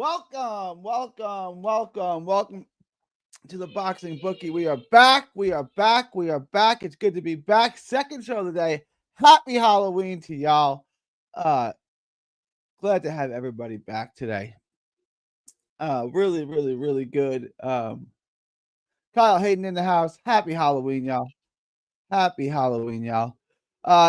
Welcome to the Boxing Bookie. We are back. It's good to be back. Second show of the day. Happy Halloween to y'all. Glad to have everybody back today. Really good. Kyle Hayden in the house. Happy Halloween, y'all.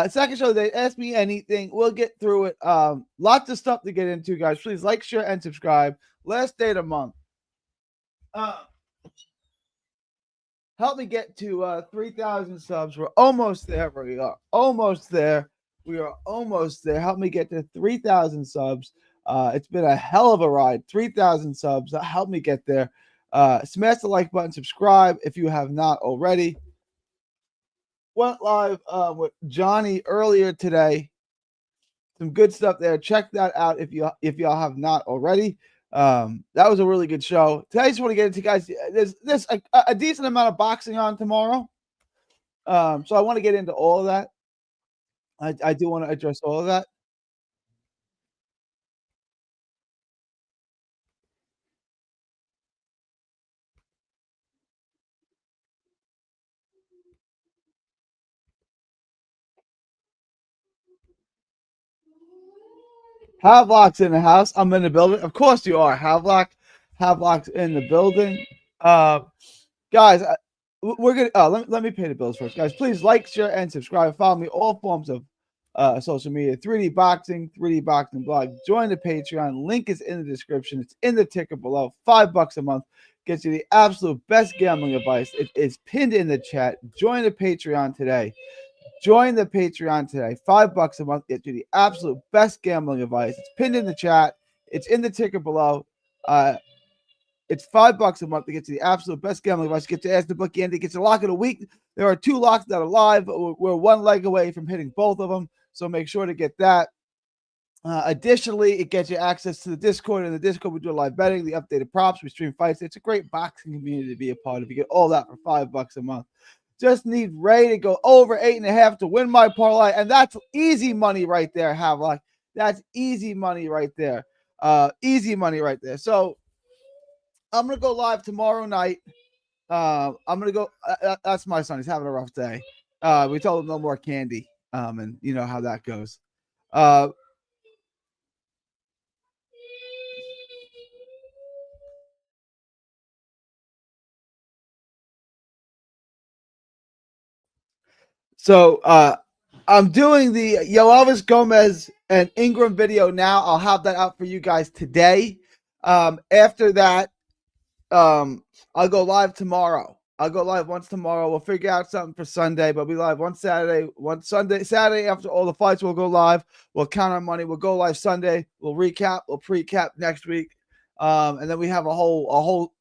Second show of the day. Ask me anything. We'll get through it. Lots of stuff to get into, guys. Please like, share, and subscribe. Last day of the month. Help me get to 3,000 subs. We're almost there. We are almost there. Help me get to 3,000 subs. It's been a hell of a ride. 3,000 subs. Help me get there. Smash the like button. Subscribe if you have not already. Went live with Johnny earlier today. Some good stuff there. Check that out if y'all have not already. That was a really good show. Today I just want to get into, guys, there's a decent amount of boxing on tomorrow. So I want to get into all of that. I do want to address all of that. Havelock's in the house. I'm in the building. Of course you are. Havelock's in the building. Guys, we're gonna let me pay the bills first, guys. Please like, share, and subscribe. Follow me all forms of social media. 3D Boxing blog. Join the Patreon. Link is in the description. It's in the ticker below. $5 a month gets you the absolute best gambling advice. It is pinned in the chat. Join the Patreon today. $5 a month gets you the absolute best gambling advice. It's pinned in the chat. It's in the ticker below. It's $5 a month to get you the absolute best gambling advice. Get to Ask the Bookie, and it gets a lock of the week. There are 2 locks that are live. We're one leg away from hitting both of them, so make sure to get that. Additionally, it gets you access to the Discord. In the Discord, we do live betting, the updated props, we stream fights. It's a great boxing community to be a part of. You get all that for $5 a month. Just need Ray to go over 8.5 to win my parlay, and that's easy money right there, Havelock. That's easy money right there. So I'm gonna go live tomorrow night. I'm gonna go. That's my son. He's having a rough day. We told him no more candy. And you know how that goes. So I'm doing the Yoelvis Gomez and Ingram video now. I'll have that out for you guys today. After that, I'll go live tomorrow. I'll go live once tomorrow. We'll figure out something for Sunday, but we'll be live one Saturday, one Sunday. Saturday after all the fights, we'll go live. We'll count our money. We'll go live Sunday. We'll recap. We'll pre-cap next week, and then we have a whole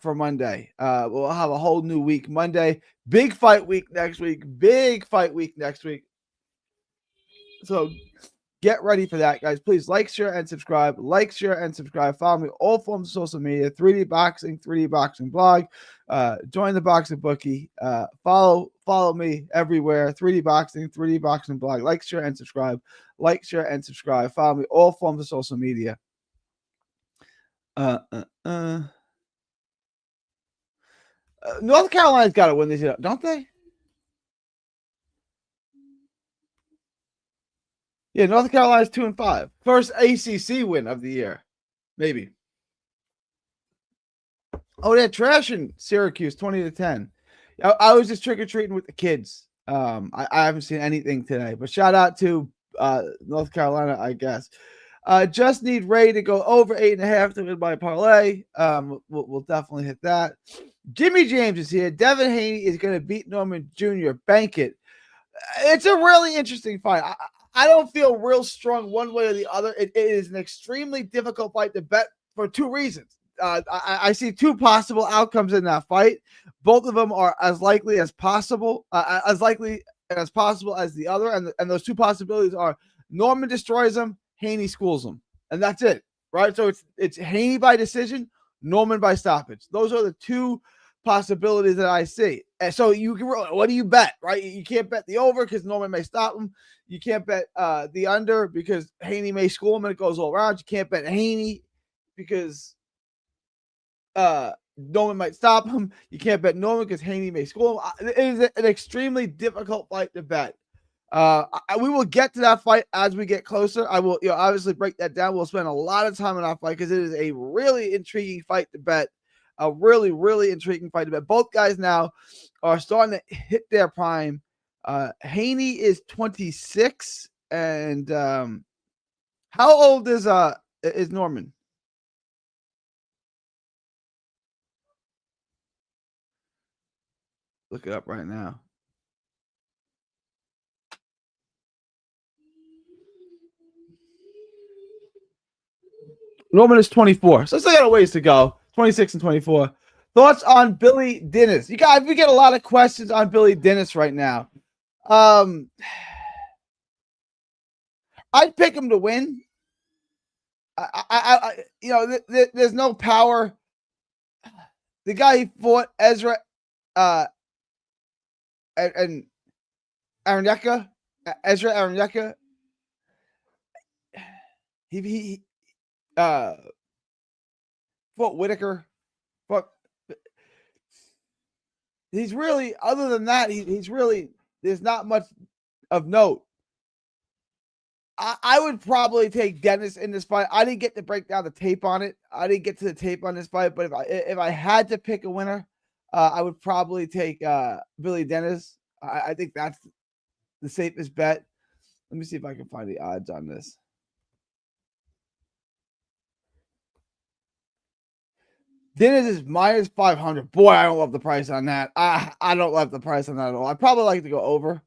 for Monday. We'll have a whole new week Monday. Big fight week next week. So get ready for that, guys. Please like, share, and subscribe. Follow me all forms of social media. 3D Boxing blog. Join the Boxing Bookie. Follow me everywhere. 3D Boxing blog. Like, share, and subscribe. Follow me all forms of social media. North Carolina's got to win this year, don't they? Yeah, North Carolina's 2-5. First ACC win of the year, maybe. Oh, they're trashing Syracuse 20-10. I was just trick or treating with the kids. I haven't seen anything today, but shout out to North Carolina, I guess. Just need Ray to go over 8.5 to win my parlay. We'll definitely hit that. Jimmy James is here. Devin Haney is going to beat Norman Jr. Bank it. It's a really interesting fight. I don't feel real strong one way or the other. It is an extremely difficult fight to bet for 2 reasons. I see 2 possible outcomes in that fight. Both of them are as likely as possible, as the other. And those 2 possibilities are Norman destroys him, Haney schools him, and that's it, right? So it's Haney by decision, Norman by stoppage. Those are the 2 possibilities that I see. And so you can, what do you bet, right? You can't bet the over because Norman may stop him. You can't bet the under because Haney may school him and it goes all around. You can't bet Haney because Norman might stop him. You can't bet Norman because Haney may school him. It is an extremely difficult fight to bet. We will get to that fight as we get closer. I will, obviously break that down. We'll spend a lot of time on that fight because it is a really intriguing fight to bet. A really, really intriguing fight to bet. Both guys now are starting to hit their prime. Haney is 26, and how old is Norman? Look it up right now. Norman is 24, so still got a ways to go. 26 and 24. Thoughts on Billy Dennis? You guys, we get a lot of questions on Billy Dennis right now. I'd pick him to win. There's no power. The guy he fought, Ezra, and Araneka, Ezra Araneka. He fought Whitaker. But he's really, other than that, he's really, there's not much of note. I would probably take Dennis in this fight. I didn't get to break down the tape on it. I didn't get to the tape on this fight, but if I had to pick a winner, I would probably take Billy Dennis. I think that's the safest bet. Let me see if I can find the odds on this. Dennis is minus 500. Boy, I don't love the price on that. I don't love the price on that at all. I'd probably like to go over.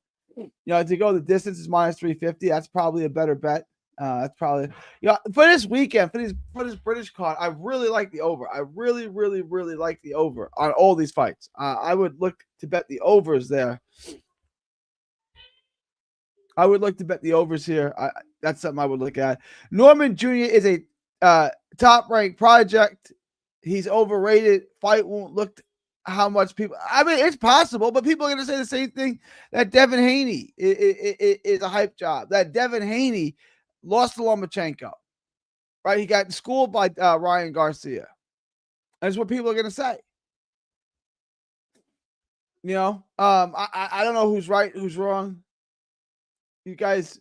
To go the distance is minus 350. That's probably a better bet. That's probably, for this weekend, for this British card, I really like the over. I really, really, really like the over on all these fights. I would look to bet the overs there. I would look to bet the overs here. That's something I would look at. Norman Jr. is a top-ranked project. He's overrated. Fight won't look how much people. I mean, it's possible, but people are going to say the same thing that Devin Haney is a hype job. That Devin Haney lost to Lomachenko, right? He got schooled by Ryan Garcia. That's what people are going to say. I don't know who's right, who's wrong. You guys.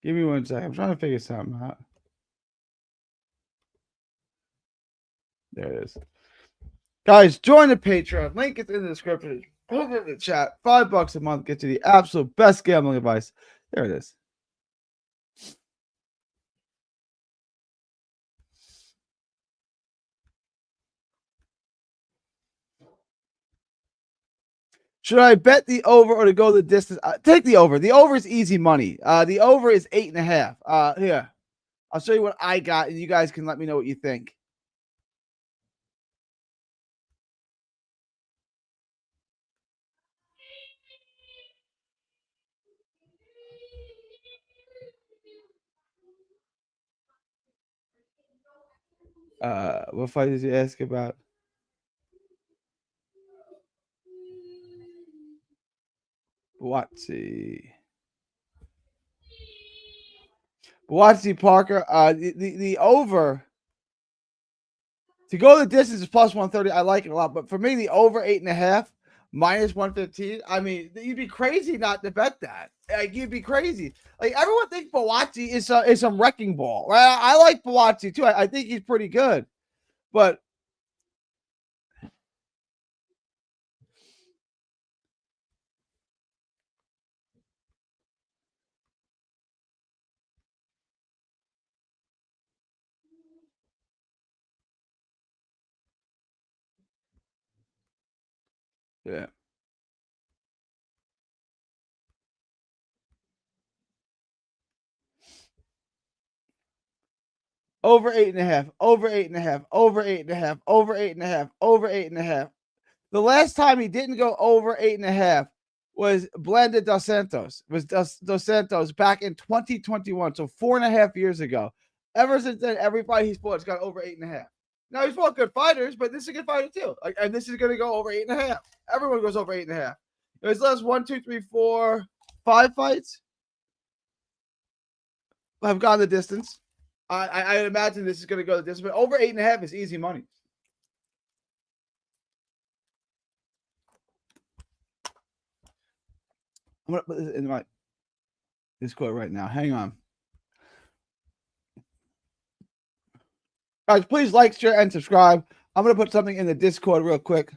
Give me 1 second. I'm trying to figure something out. There it is. Guys, join the Patreon. Link is in the description. Put it in the chat. $5 a month gets you the absolute best gambling advice. There it is. Should I bet the over or to go the distance? Take the over. The over is easy money. The over is 8.5. Here, I'll show you what I got, and you guys can let me know what you think. What fight did you ask about? Buatsi Parker. The over to go the distance is plus 130. I like it a lot, but for me, the over 8.5 minus 115. I mean, you'd be crazy not to bet that. Like, you'd be crazy. Like, everyone thinks Bawazzi is some wrecking ball. Right? I like Bawazzi too. I think he's pretty good, but yeah. Over 8.5, over 8.5, over 8.5, over 8.5, over 8.5. The last time he didn't go over 8.5 was Blanda Dos Santos. Was Dos Santos back in 2021, so 4.5 years ago. Ever since then, every fight he's fought has gone over 8.5. Now he's fought good fighters, but this is a good fighter too. Like, and this is going to go over 8.5. Everyone goes over 8.5. His last 1, 2, 3, 4, 5 fights have gone the distance. I imagine this is going to go the distance, but over 8.5 is easy money. I'm going to put this in my Discord right now. Hang on. Guys, please like, share, and subscribe. I'm going to put something in the Discord real quick.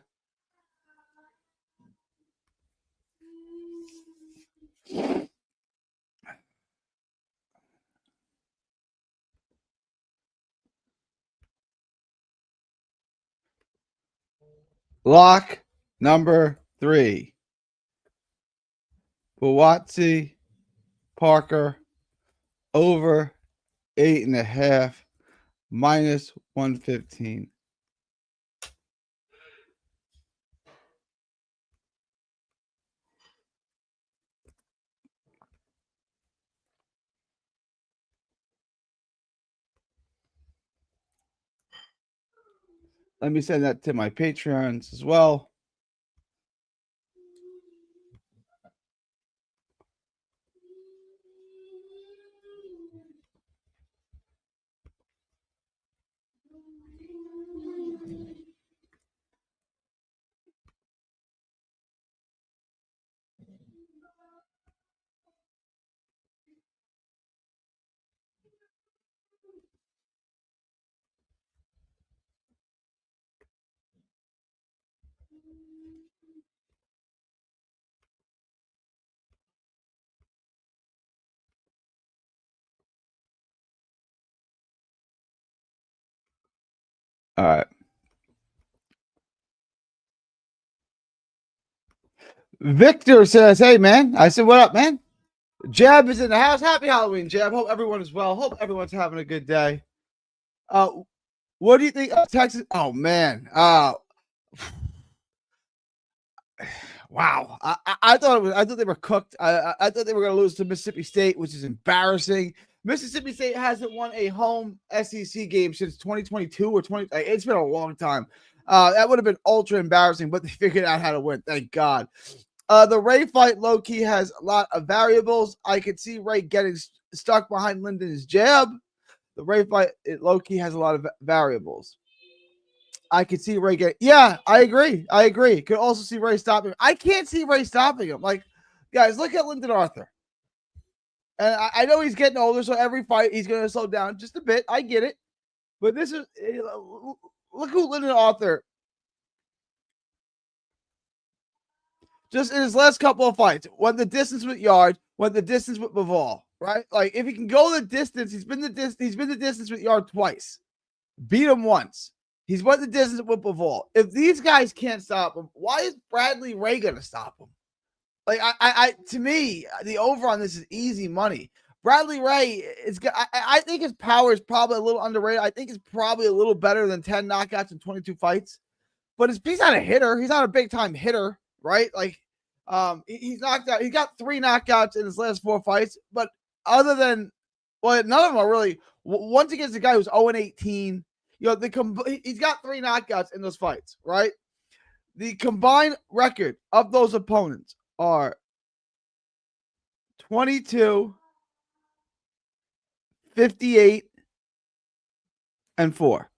Lock number 3. Bawazzi Parker over 8.5 minus 115. Let me send that to my Patreons as well. All right. Victor says, "Hey, man." I said, "What up, man?" Jab is in the house. Happy Halloween, Jab. Hope everyone is well. Hope everyone's having a good day. What do you think of Texas? Oh, man. Wow. I thought they were cooked. I thought they were going to lose to Mississippi State, which is embarrassing. Mississippi State hasn't won a home SEC game since 2022 or 20. It's been a long time. That would have been ultra embarrassing, but they figured out how to win. Thank God. The Ray fight low key has a lot of variables. I could see Ray getting stuck behind Lyndon's jab. The Ray fight low key has a lot of variables. I could see Ray get. Yeah, I agree. Could also see Ray stopping him. I can't see Ray stopping him. Like, guys, look at Lyndon Arthur. And I know he's getting older, so every fight he's going to slow down just a bit. I get it. But this is. Look who Lyndon Arthur. Just in his last couple of fights, went the distance with Yard, went the distance with Bivol, right? Like, if he can go the distance, he's been the distance with Yard twice. Beat him once. He's went the distance with Bivol. If these guys can't stop him, why is Bradley Ray going to stop him? Like, to me, the over on this is easy money. Bradley Ray is. I think his power is probably a little underrated. I think he's probably a little better than 10 knockouts in 22 fights. But he's not a hitter. He's not a big time hitter, right? Like, he's knocked out. He got 3 knockouts in his last 4 fights. But other than, well, none of them are really. Once against a guy who's 0-18. You know, he's got 3 knockouts in those fights, right? The combined record of those opponents are 22, 58, and 4.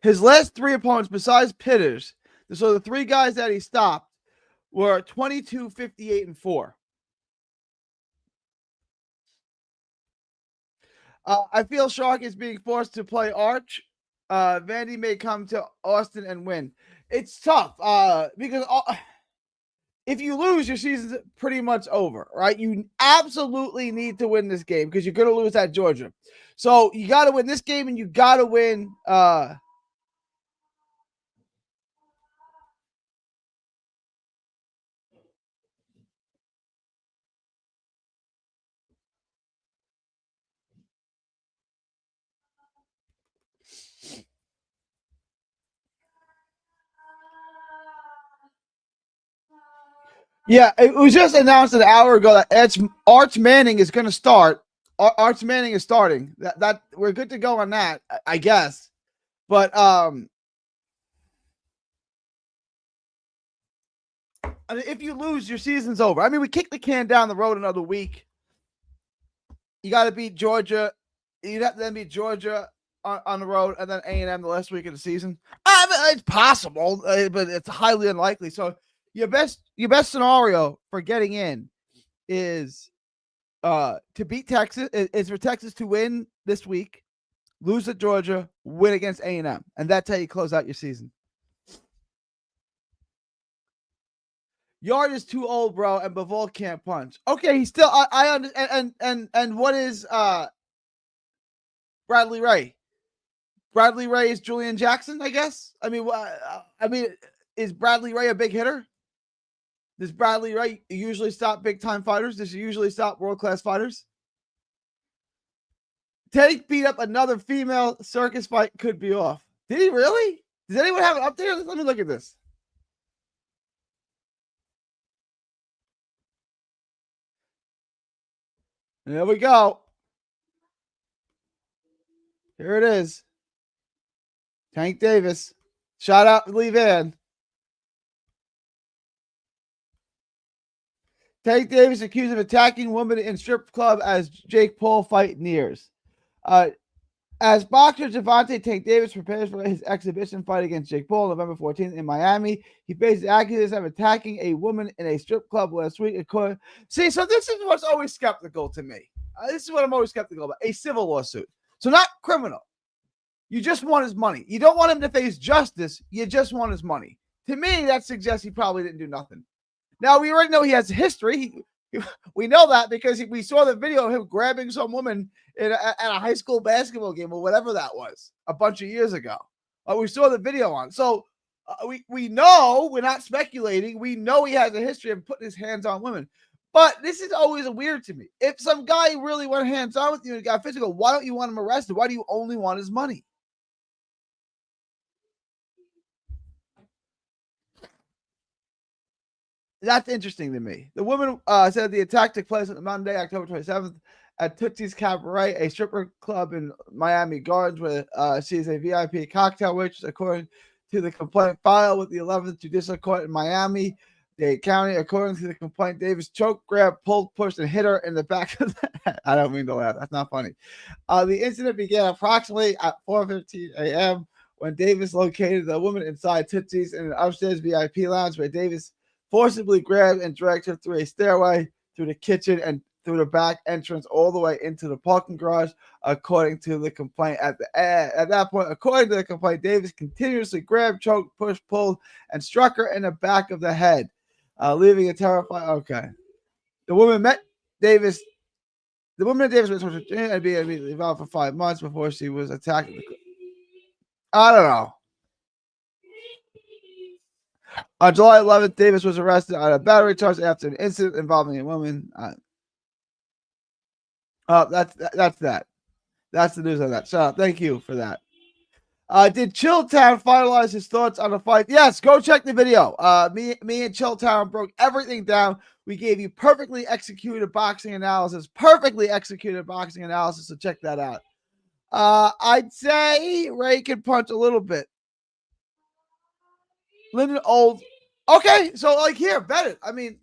His last 3 opponents, besides Pitters, so the 3 guys that he stopped, were 22, 58, and 4. I feel Shark is being forced to play Arch. Vandy may come to Austin and win. It's tough because if you lose, your season's pretty much over, right? You absolutely need to win this game because you're going to lose at Georgia. So you got to win this game and you got to win. Yeah, it was just announced an hour ago that Arch Manning is going to start. Arch Manning is starting. That we're good to go on that, I guess. But I mean, if you lose, your season's over. I mean, we kicked the can down the road another week. You got to beat Georgia. You'd have to then beat Georgia on the road, and then A&M the last week of the season. I mean, it's possible, but it's highly unlikely. So your best scenario for getting in is to beat Texas. Is for Texas to win this week, lose at Georgia, win against A&M, and that's how you close out your season. Yard is too old, bro, and Bavol can't punch. Okay, he's still. I understand. And what is Bradley Ray? Bradley Ray is Julian Jackson, I guess. I mean, is Bradley Ray a big hitter? Does Bradley Ray usually stop big time fighters? Does he usually stop world class fighters? Tank beat up another female circus fight. Could be off. Did he really? Does anyone have an update? Let me look at this. There we go. Here it is. Tank Davis. Shout out Lee Van. Tank Davis accused of attacking woman in strip club as Jake Paul fight nears. As boxer Gervonta Tank Davis prepares for his exhibition fight against Jake Paul November 14th in Miami, he faces accusations of attacking a woman in a strip club last week. See, so this is what's always skeptical to me. This is what I'm always skeptical about. A civil lawsuit. So not criminal. You just want his money. You don't want him to face justice. You just want his money. To me, that suggests he probably didn't do nothing. Now, we already know he has history. We know that because we saw the video of him grabbing some woman at a high school basketball game or whatever that was a bunch of years ago. We saw the video on. So we know, we're not speculating. We know he has a history of putting his hands on women. But this is always weird to me. If some guy really went hands on with you and got physical, why don't you want him arrested? Why do you only want his money? That's interesting to me. The woman said the attack took place on Monday, October 27th, at Tootsie's Cabaret, a stripper club in Miami Gardens, where she is a VIP cocktail waitress, according to the complaint filed with the 11th Judicial Court in Miami-Dade County. According to the complaint, Davis choked, grabbed, pulled, pushed, and hit her in the back of the head. I don't mean to laugh. That's not funny. The incident began approximately at 4:15 a.m. when Davis located the woman inside Tootsie's in an upstairs VIP lounge, where Davis forcibly grabbed and dragged her through a stairway, through the kitchen, and through the back entrance all the way into the parking garage, according to the complaint. At that point, according to the complaint, Davis continuously grabbed, choked, pushed, pulled, and struck her in the back of the head, leaving a terrified. Okay. The woman met Davis. The woman at Davis was and be involved for 5 months before she was attacked. I don't know. On July 11th, Davis was arrested on a battery charge after an incident involving a woman. That's that. That's the news on that. So thank you for that. Did Chilltown finalize his thoughts on the fight? Yes, go check the video. Me and Chilltown broke everything down. We gave you perfectly executed boxing analysis. So check that out. I'd say Ray can punch a little bit. Lyndon Old. Okay, so like here, bet it. I mean,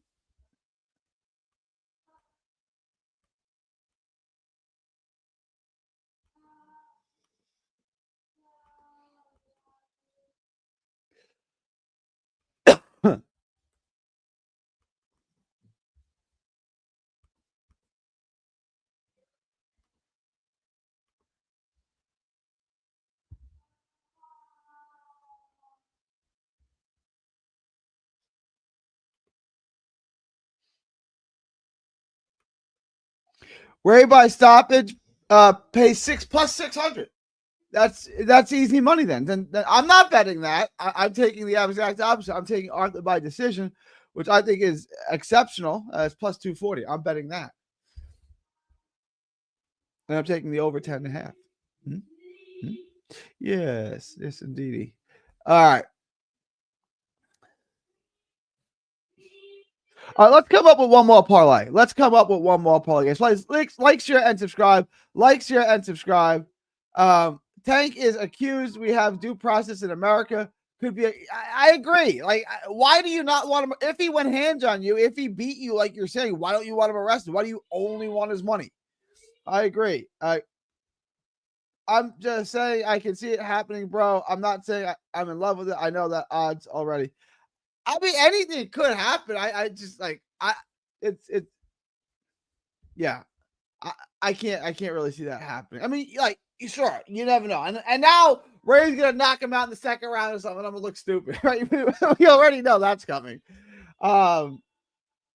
Ray by stoppage pays 6 plus 600. That's easy money then. Then I'm not betting that. I'm taking the exact opposite. I'm taking Arthur by decision, which I think is exceptional. It's plus 240. I'm betting that. And I'm taking the over 10.5. Yes, yes, indeedy. All right. All right, let's come up with one more parlay. Guys. Like, share, and subscribe. Like, share, and subscribe. Tank is accused. We have due process in America. Could be. I agree. Like, why do you not want him? If he went hands on you, if he beat you, like you're saying, why don't you want him arrested? Why do you only want his money? I agree. I'm just saying I can see it happening, bro. I'm not saying I'm in love with it. I know that odds already. I mean, anything could happen. I just like it's yeah. I can't really see that happening. I mean, like, sure, you never know. And now Ray's gonna knock him out in the second round or something. I'm gonna look stupid, right? We already know that's coming. All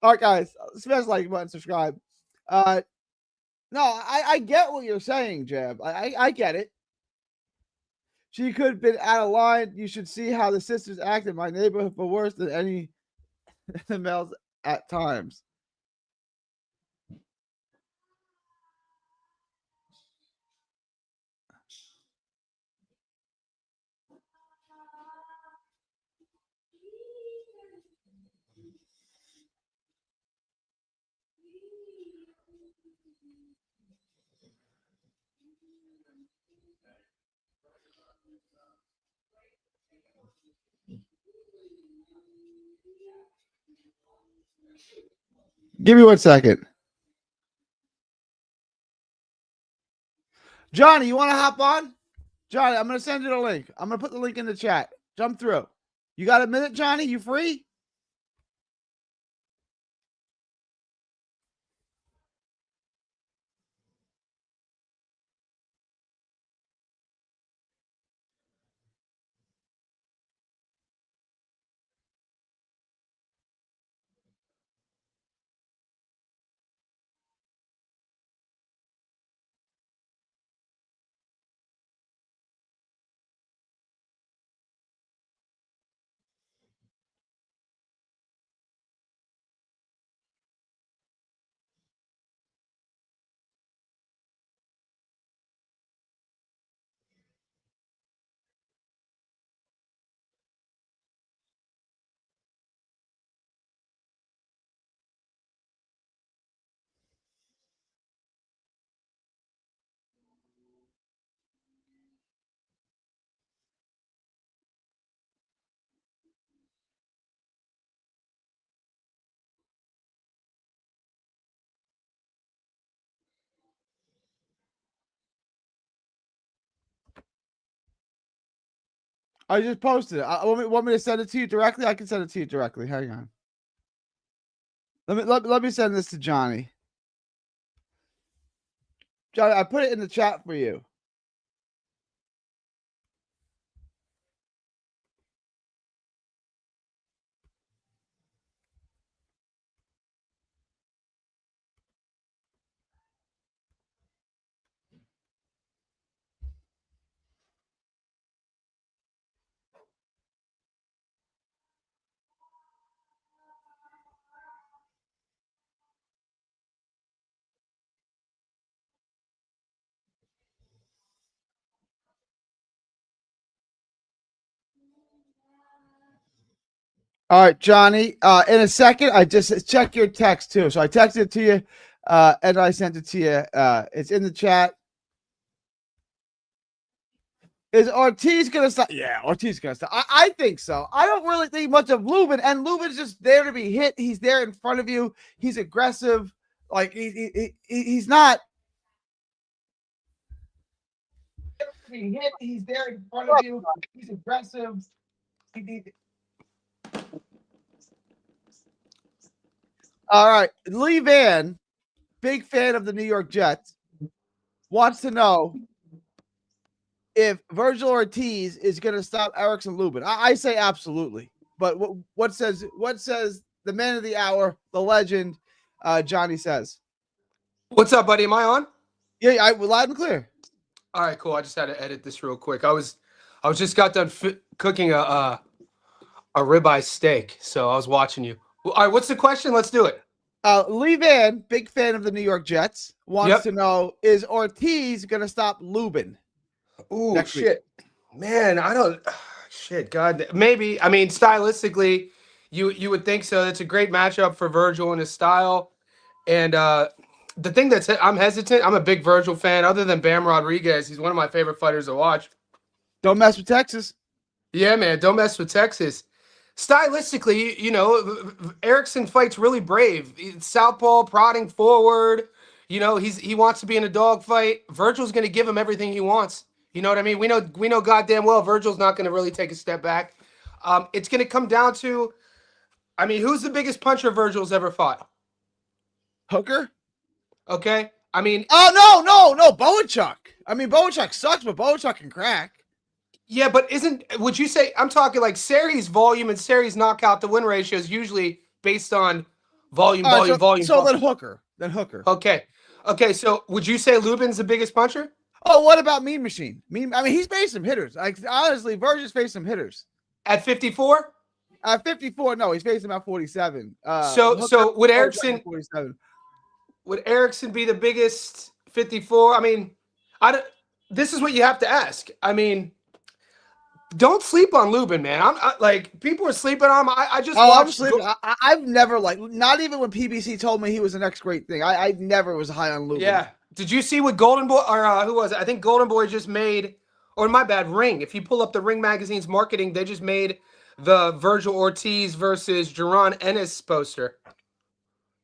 right, guys, smash the like button, subscribe. No, I get what you're saying, Jeb. I get it. She could have been out of line. You should see how the sisters act in my neighborhood for worse than any the males at times. Give me 1 second. Johnny, you want to hop on? Johnny, I'm going to send you the link. I'm going to put the link in the chat. Jump through. You got a minute, Johnny? You free? I just posted it. Want me to send it to you directly? I can send it to you directly. Hang on. Let me send this to Johnny. Johnny, I put it in the chat for you. All right, Johnny. In a second, I just check your text too. So I texted it to you, and I sent it to you. It's in the chat. Is Ortiz gonna stop? Yeah, Ortiz gonna stop. I think so. I don't really think much of Lubin, and Lubin's just there to be hit. He's there in front of you. He's aggressive. Like he's not. He's there in front of you. He's aggressive. All right, Lee Van, big fan of the New York Jets, wants to know if Virgil Ortiz is going to stop Erickson Lubin. I say absolutely. But what says the man of the hour, the legend, Johnny says? What's up, buddy? Am I on? Yeah, I loud and clear. All right, cool. I just had to edit this real quick. I was just got done cooking a ribeye steak, so I was watching you. Well, all right, what's the question? Let's do it. Lee Van, big fan of the New York Jets, wants Yep. to know: is Ortiz going to stop Lubin Ooh, next week? shit, man. I don't. Shit, God, maybe. I mean, stylistically, you would think so. It's a great matchup for Virgil and his style. And the thing that's I'm hesitant. I'm a big Virgil fan. Other than Bam Rodriguez, he's one of my favorite fighters to watch. Don't mess with Texas. Yeah, man, don't mess with Texas. Stylistically, Erickson fights really brave. Southpaw prodding forward. He wants to be in a dogfight. Virgil's going to give him everything he wants. You know what I mean? We know goddamn well Virgil's not going to really take a step back. It's going to come down to, I mean, who's the biggest puncher Virgil's ever fought? Hooker? Okay, I mean, Oh no, Bowenchuk. I mean, Bowenchuk sucks, but Bowenchuk can crack. yeah, but would you say I'm talking like Seri's volume and Seri's knockout to win ratio is usually based on volume, volume. Then Hooker. Okay. So would you say Lubin's the biggest puncher? Oh, what about Mean Machine? I mean, he's faced some hitters. Like honestly, Virgil's faced some hitters. At 54? At 54, no, he's facing about 47. So would Erickson 47? Would Erickson be the biggest 54? I mean, this is what you have to ask. I mean, don't sleep on Lubin, man. Like people are sleeping on him. I just watched. I'm sleeping. I've never not even when PBC told me he was the next great thing. I never was high on Lubin. Yeah. Did you see what Golden Boy or who was it? I think Golden Boy just made, or my bad, Ring. If you pull up the Ring magazine's marketing, they just made the Virgil Ortiz versus Jaron Ennis poster.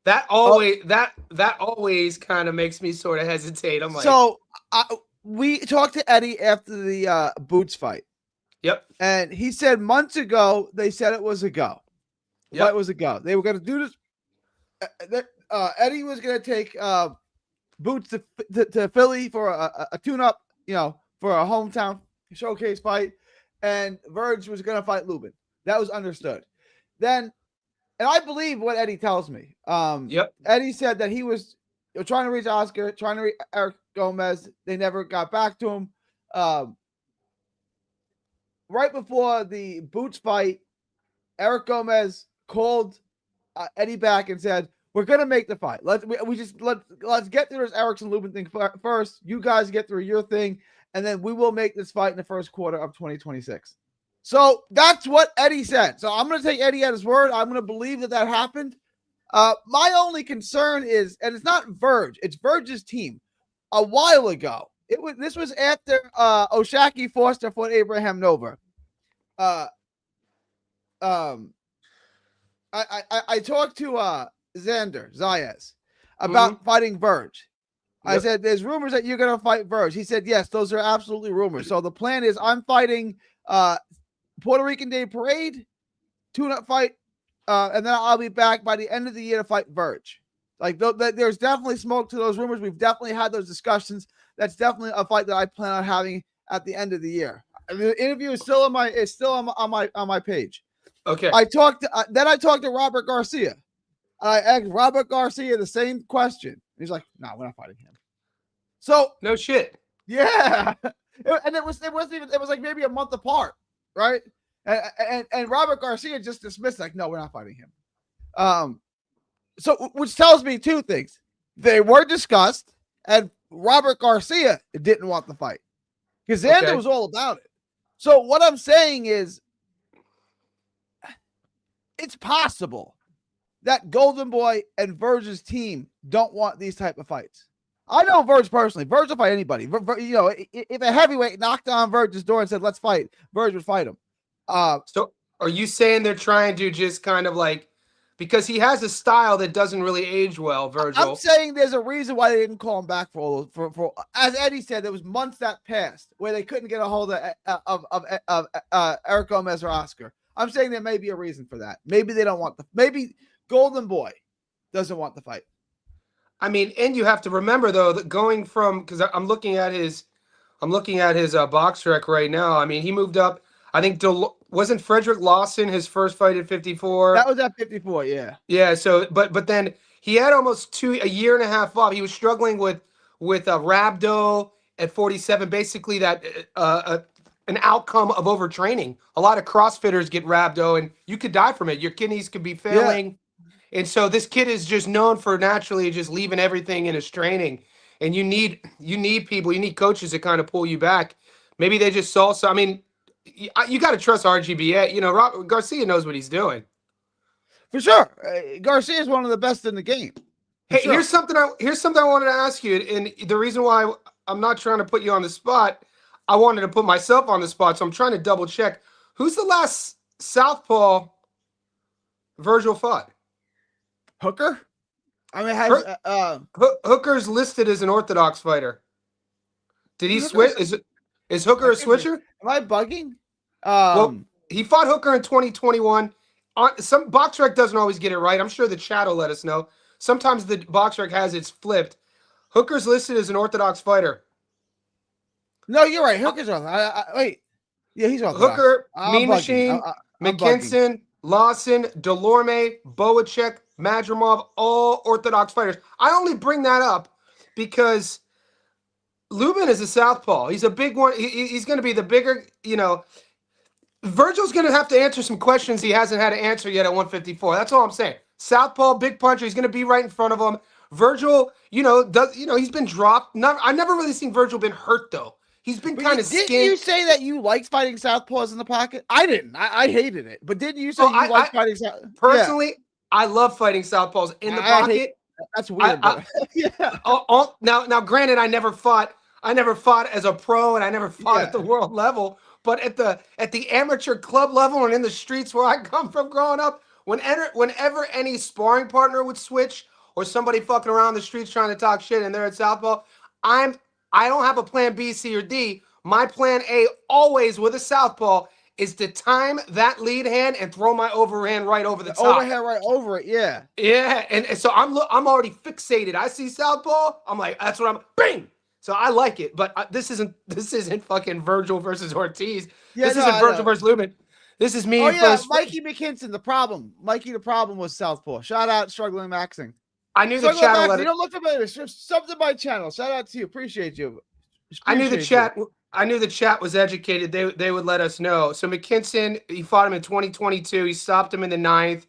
That always kind of makes me sort of hesitate. I'm like, so we talked to Eddie after the Boots fight. Yep. And he said months ago they said it was a go. Yep. It was a go. They were going to do this. Eddie was going to take Boots to Philly for a tune-up, for a hometown showcase fight, and Verge was going to fight Lubin. That was understood. Then, and I believe what Eddie tells me. Yep. Eddie said that he was trying to reach Oscar, trying to reach Eric Gomez. They never got back to him. Right before the Boots fight, Eric Gomez called Eddie back and said, "We're gonna make the fight. Let's get through this Erickson Lubin thing first. You guys get through your thing, and then we will make this fight in the first quarter of 2026." So that's what Eddie said. So I'm gonna take Eddie at his word. I'm gonna believe that happened. My only concern is, and it's not Verge, it's Verge's team. A while ago, this was after Oshaki Foster fought Abraham Nova. I talked to Xander Zayas about fighting Verge. Yep. I said, "There's rumors that you're going to fight Verge." He said, "Yes, those are absolutely rumors." So the plan is, I'm fighting Puerto Rican Day Parade, tune-up fight, and then I'll be back by the end of the year to fight Verge. Like, there's definitely smoke to those rumors. We've definitely had those discussions. That's definitely a fight that I plan on having at the end of the year. I mean, the interview is still on my page. Okay. I talked to Robert Garcia. I asked Robert Garcia the same question. He's like, "No, we're not fighting him." So no shit. Yeah, and it was like maybe a month apart, right? And Robert Garcia just dismissed, like, "No, we're not fighting him." So which tells me two things: they were discussed, and Robert Garcia didn't want the fight because Xander was all about it. So what I'm saying is, it's possible that Golden Boy and Verge's team don't want these type of fights. I know Verge personally. Verge will fight anybody. If a heavyweight knocked on Verge's door and said, "Let's fight," Verge would fight him. So are you saying they're trying to just kind of like, because he has a style that doesn't really age well, Virgil? I'm saying there's a reason why they didn't call him back for as Eddie said, there was months that passed where they couldn't get a hold of Eric Gomez or Oscar. I'm saying there may be a reason for that. Maybe they don't want maybe Golden Boy doesn't want the fight. I mean, and you have to remember though that going from, because I'm looking at his box rec right now. I mean, he moved up. I think wasn't Frederick Lawson his first fight at 54? That was at 54, yeah. Yeah. So, but then he had almost a year and a half off. He was struggling with rhabdo at 47, basically that an outcome of overtraining. A lot of CrossFitters get rhabdo, and you could die from it. Your kidneys could be failing. And so this kid is just known for naturally just leaving everything in his training. And you need people, you need coaches to kind of pull you back. Maybe they just saw some. I mean, you got to trust RGBA. You know, Garcia knows what he's doing. For sure. Garcia is one of the best in the game. Hey, sure. Here's something I wanted to ask you. And the reason why I'm not trying to put you on the spot, I wanted to put myself on the spot. So I'm trying to double check. Who's the last southpaw Virgil fought? Hooker? I mean, Hooker's listed as an orthodox fighter. Did he switch? Is Hooker a switcher? Am I bugging? Well, he fought Hooker in 2021. Some BoxRec doesn't always get it right. I'm sure the chat will let us know. Sometimes the BoxRec has it flipped. Hooker's listed as an orthodox fighter. No, you're right. Hooker's orthodox. Wait. Yeah, he's orthodox. Hooker, Mean Machine, McKinson, Lawson, Delorme, Boacek, Madrimov, all orthodox fighters. I only bring that up because Lubin is a southpaw. He's a big one. He's going to be the bigger, you know. Virgil's going to have to answer some questions he hasn't had to answer yet at 154. That's all I'm saying. Southpaw, big puncher. He's going to be right in front of him. Virgil, he's been dropped. I've never really seen Virgil been hurt, though. He's been kind of skinned. Didn't you say that you liked fighting southpaws in the pocket? I didn't. I hated it. But didn't you say you liked fighting southpaws? Personally, yeah. I love fighting southpaws in the pocket. That's weird. Yeah. Now, granted, I never fought as a pro, and I never fought at the world level. But at the amateur club level and in the streets where I come from growing up, whenever any sparring partner would switch or somebody fucking around the streets trying to talk shit and they're at southpaw, I don't have a plan B, C, or D. My plan A always with a southpaw is to time that lead hand and throw my overhand right over the top. Overhand right over it, yeah. Yeah, and so I'm already fixated. I see southpaw, I'm like, that's what I'm, bang! So I like it, but this isn't fucking Virgil versus Ortiz. Yeah, this isn't Virgil versus Lubin. This is me. Oh yeah, Mikey McKinson. The problem was southpaw. Shout out, Struggling Maxing. I knew the chat. You don't look familiar. Sub to my channel. Shout out to you. Appreciate you. I knew the chat was educated. They would let us know. So McKinson, he fought him in 2022. He stopped him in the 9th.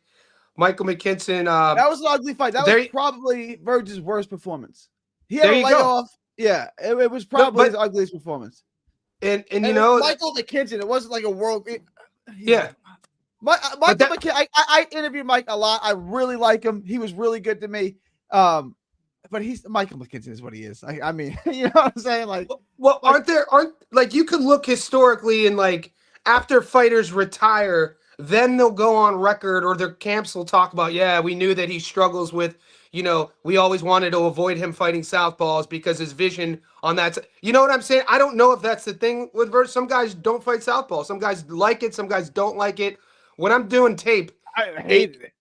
Michael McKinson. That was an ugly fight. That was probably Virgil's worst performance. He had a layoff. Yeah, it was probably his ugliest performance. And you know, Michael McKinson, it wasn't like a world. Yeah. Michael McKinson, I interviewed Mike a lot. I really like him. He was really good to me. But Michael McKinson is what he is. I mean, you know what I'm saying? Like, well, aren't you could look historically and like after fighters retire, then they'll go on record or their camps will talk about, yeah, we knew that he struggles with, you know, we always wanted to avoid him fighting southpaws because his vision on that. You know what I'm saying? I don't know if that's the thing with Virgil. Some guys don't fight southpaw. Some guys like it. Some guys don't like it. When I'm doing tape, I hated it.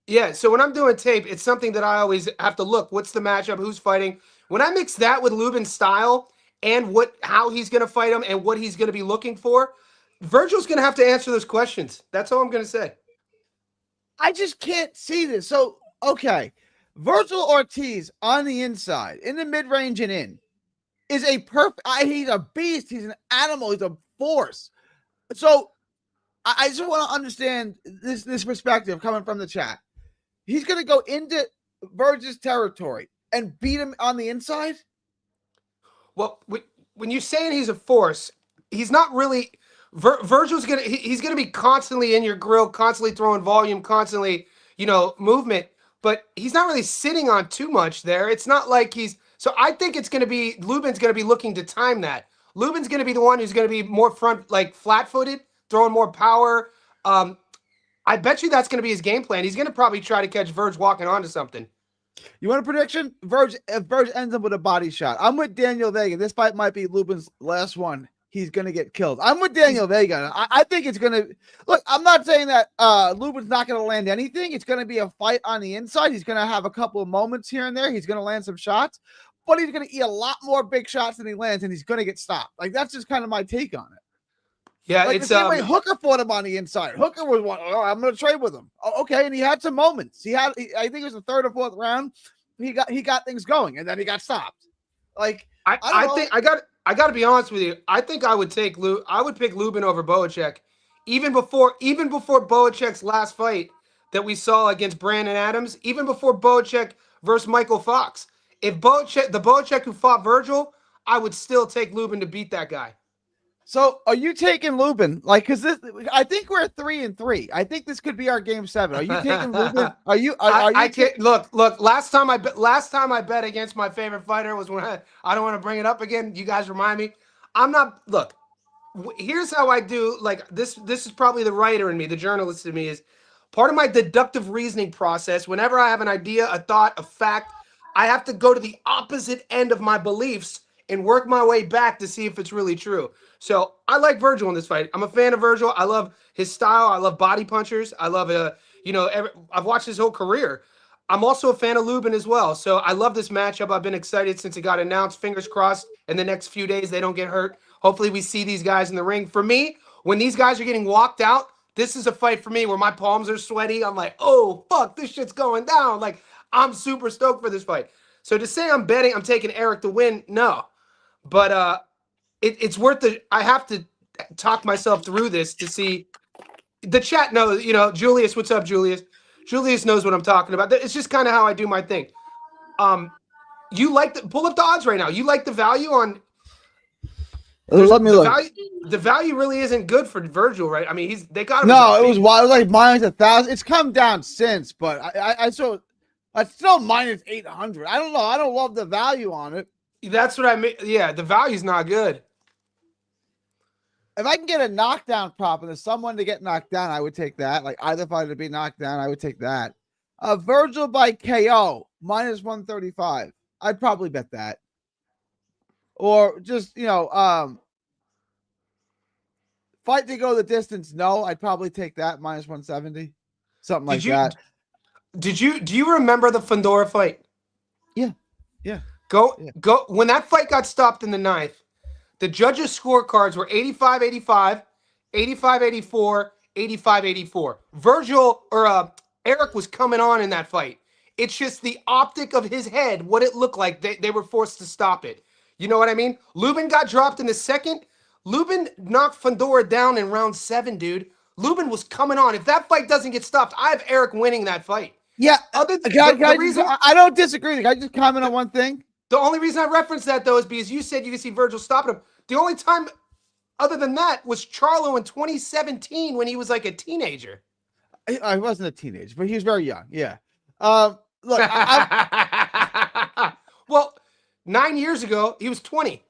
Yeah, so when I'm doing tape, it's something that I always have to look. What's the matchup? Who's fighting? When I mix that with Lubin's style and how he's going to fight him and what he's going to be looking for, Virgil's going to have to answer those questions. That's all I'm going to say. I just can't see this. So, okay. Virgil Ortiz on the inside, in the mid-range and in, is a perfect. He's a beast. He's an animal. He's a force. So I just want to understand this perspective coming from the chat. He's going to go into Virgil's territory and beat him on the inside? Well, when you're saying he's a force, he's not really. Virgil's he's gonna be constantly in your grill, constantly throwing volume, constantly, movement. But he's not really sitting on too much there. It's not like he's. So I think it's going to be Lubin's going to be looking to time that. Lubin's going to be the one who's going to be more flat-footed, throwing more power. I bet you that's going to be his game plan. He's going to probably try to catch Verge walking onto something. You want a prediction? If Verge ends up with a body shot, I'm with Daniel Vega. This fight might be Lubin's last one. He's going to get killed. I'm with Daniel Vega. I think it's going to – look, I'm not saying that Lubin's not going to land anything. It's going to be a fight on the inside. He's going to have a couple of moments here and there. He's going to land some shots, but he's going to eat a lot more big shots than he lands, and he's going to get stopped. Like, that's just kind of my take on it. Yeah, Like it's the same way Hooker fought him on the inside. Hooker was one. Oh, I'm going to trade with him. Oh, okay, and he had some moments. I think it was the third or fourth round. He got things going, and then he got stopped. Like I think I got to be honest with you. I think I would take I would pick Lubin over Boacek, even before Boacek's last fight that we saw against Brandon Adams, even before Boacek versus Michael Fox. If the Boacek who fought Virgil, I would still take Lubin to beat that guy. So are you taking Lubin? Like, cause I think we're 3-3. I think this could be our game 7. Are you taking Lubin? Are you? I can't look. Last time I bet against my favorite fighter was when I don't want to bring it up again. You guys remind me. I'm not. Look, here's how I do. Like this is probably the writer in me, the journalist in me is part of my deductive reasoning process. Whenever I have an idea, a thought, a fact, I have to go to the opposite end of my beliefs and work my way back to see if it's really true. So I like Virgil in this fight. I'm a fan of Virgil. I love his style. I love body punchers. I love I've watched his whole career. I'm also a fan of Lubin as well. So I love this matchup. I've been excited since it got announced. Fingers crossed in the next few days they don't get hurt. Hopefully we see these guys in the ring. For me, when these guys are getting walked out, this is a fight for me where my palms are sweaty. I'm like, oh, fuck, this shit's going down. Like, I'm super stoked for this fight. So to say I'm taking Eric to win, no. But it's worth it. I have to talk myself through this to see. The chat knows, Julius, what's up, Julius? Julius knows what I'm talking about. It's just kind of how I do my thing. You pull up the odds right now. You like the value on. Let me look. The value really isn't good for Virgil, right? I mean, they got him. No, it was wild. It was like minus 1,000. It's come down since, but I saw it's still minus 800. I don't know. I don't love the value on it. That's what I mean. Yeah, the value's not good. If I can get a knockdown prop and there's someone to get knocked down, I would take that. Like either fighter to be knocked down, I would take that. Virgil by KO minus 135. I'd probably bet that. Or just fight to go the distance. No, I'd probably take that minus 170, something like that. Do you remember the Fundora fight? Yeah. Go when that fight got stopped in the 9th. The judges' scorecards were 85-85, 85-84, 85-84. Virgil or Eric was coming on in that fight. It's just the optic of his head, what it looked like. They were forced to stop it. You know what I mean? Lubin got dropped in the 2nd. Lubin knocked Fundora down in round 7, dude. Lubin was coming on. If that fight doesn't get stopped, I have Eric winning that fight. Yeah. I don't disagree. Can I just comment on one thing? The only reason I referenced that, though, is because you said you could see Virgil stopping him. The only time other than that was Charlo in 2017 when he was like a teenager. I wasn't a teenager, but he was very young. Yeah. Look, well, 9 years ago, he was 20.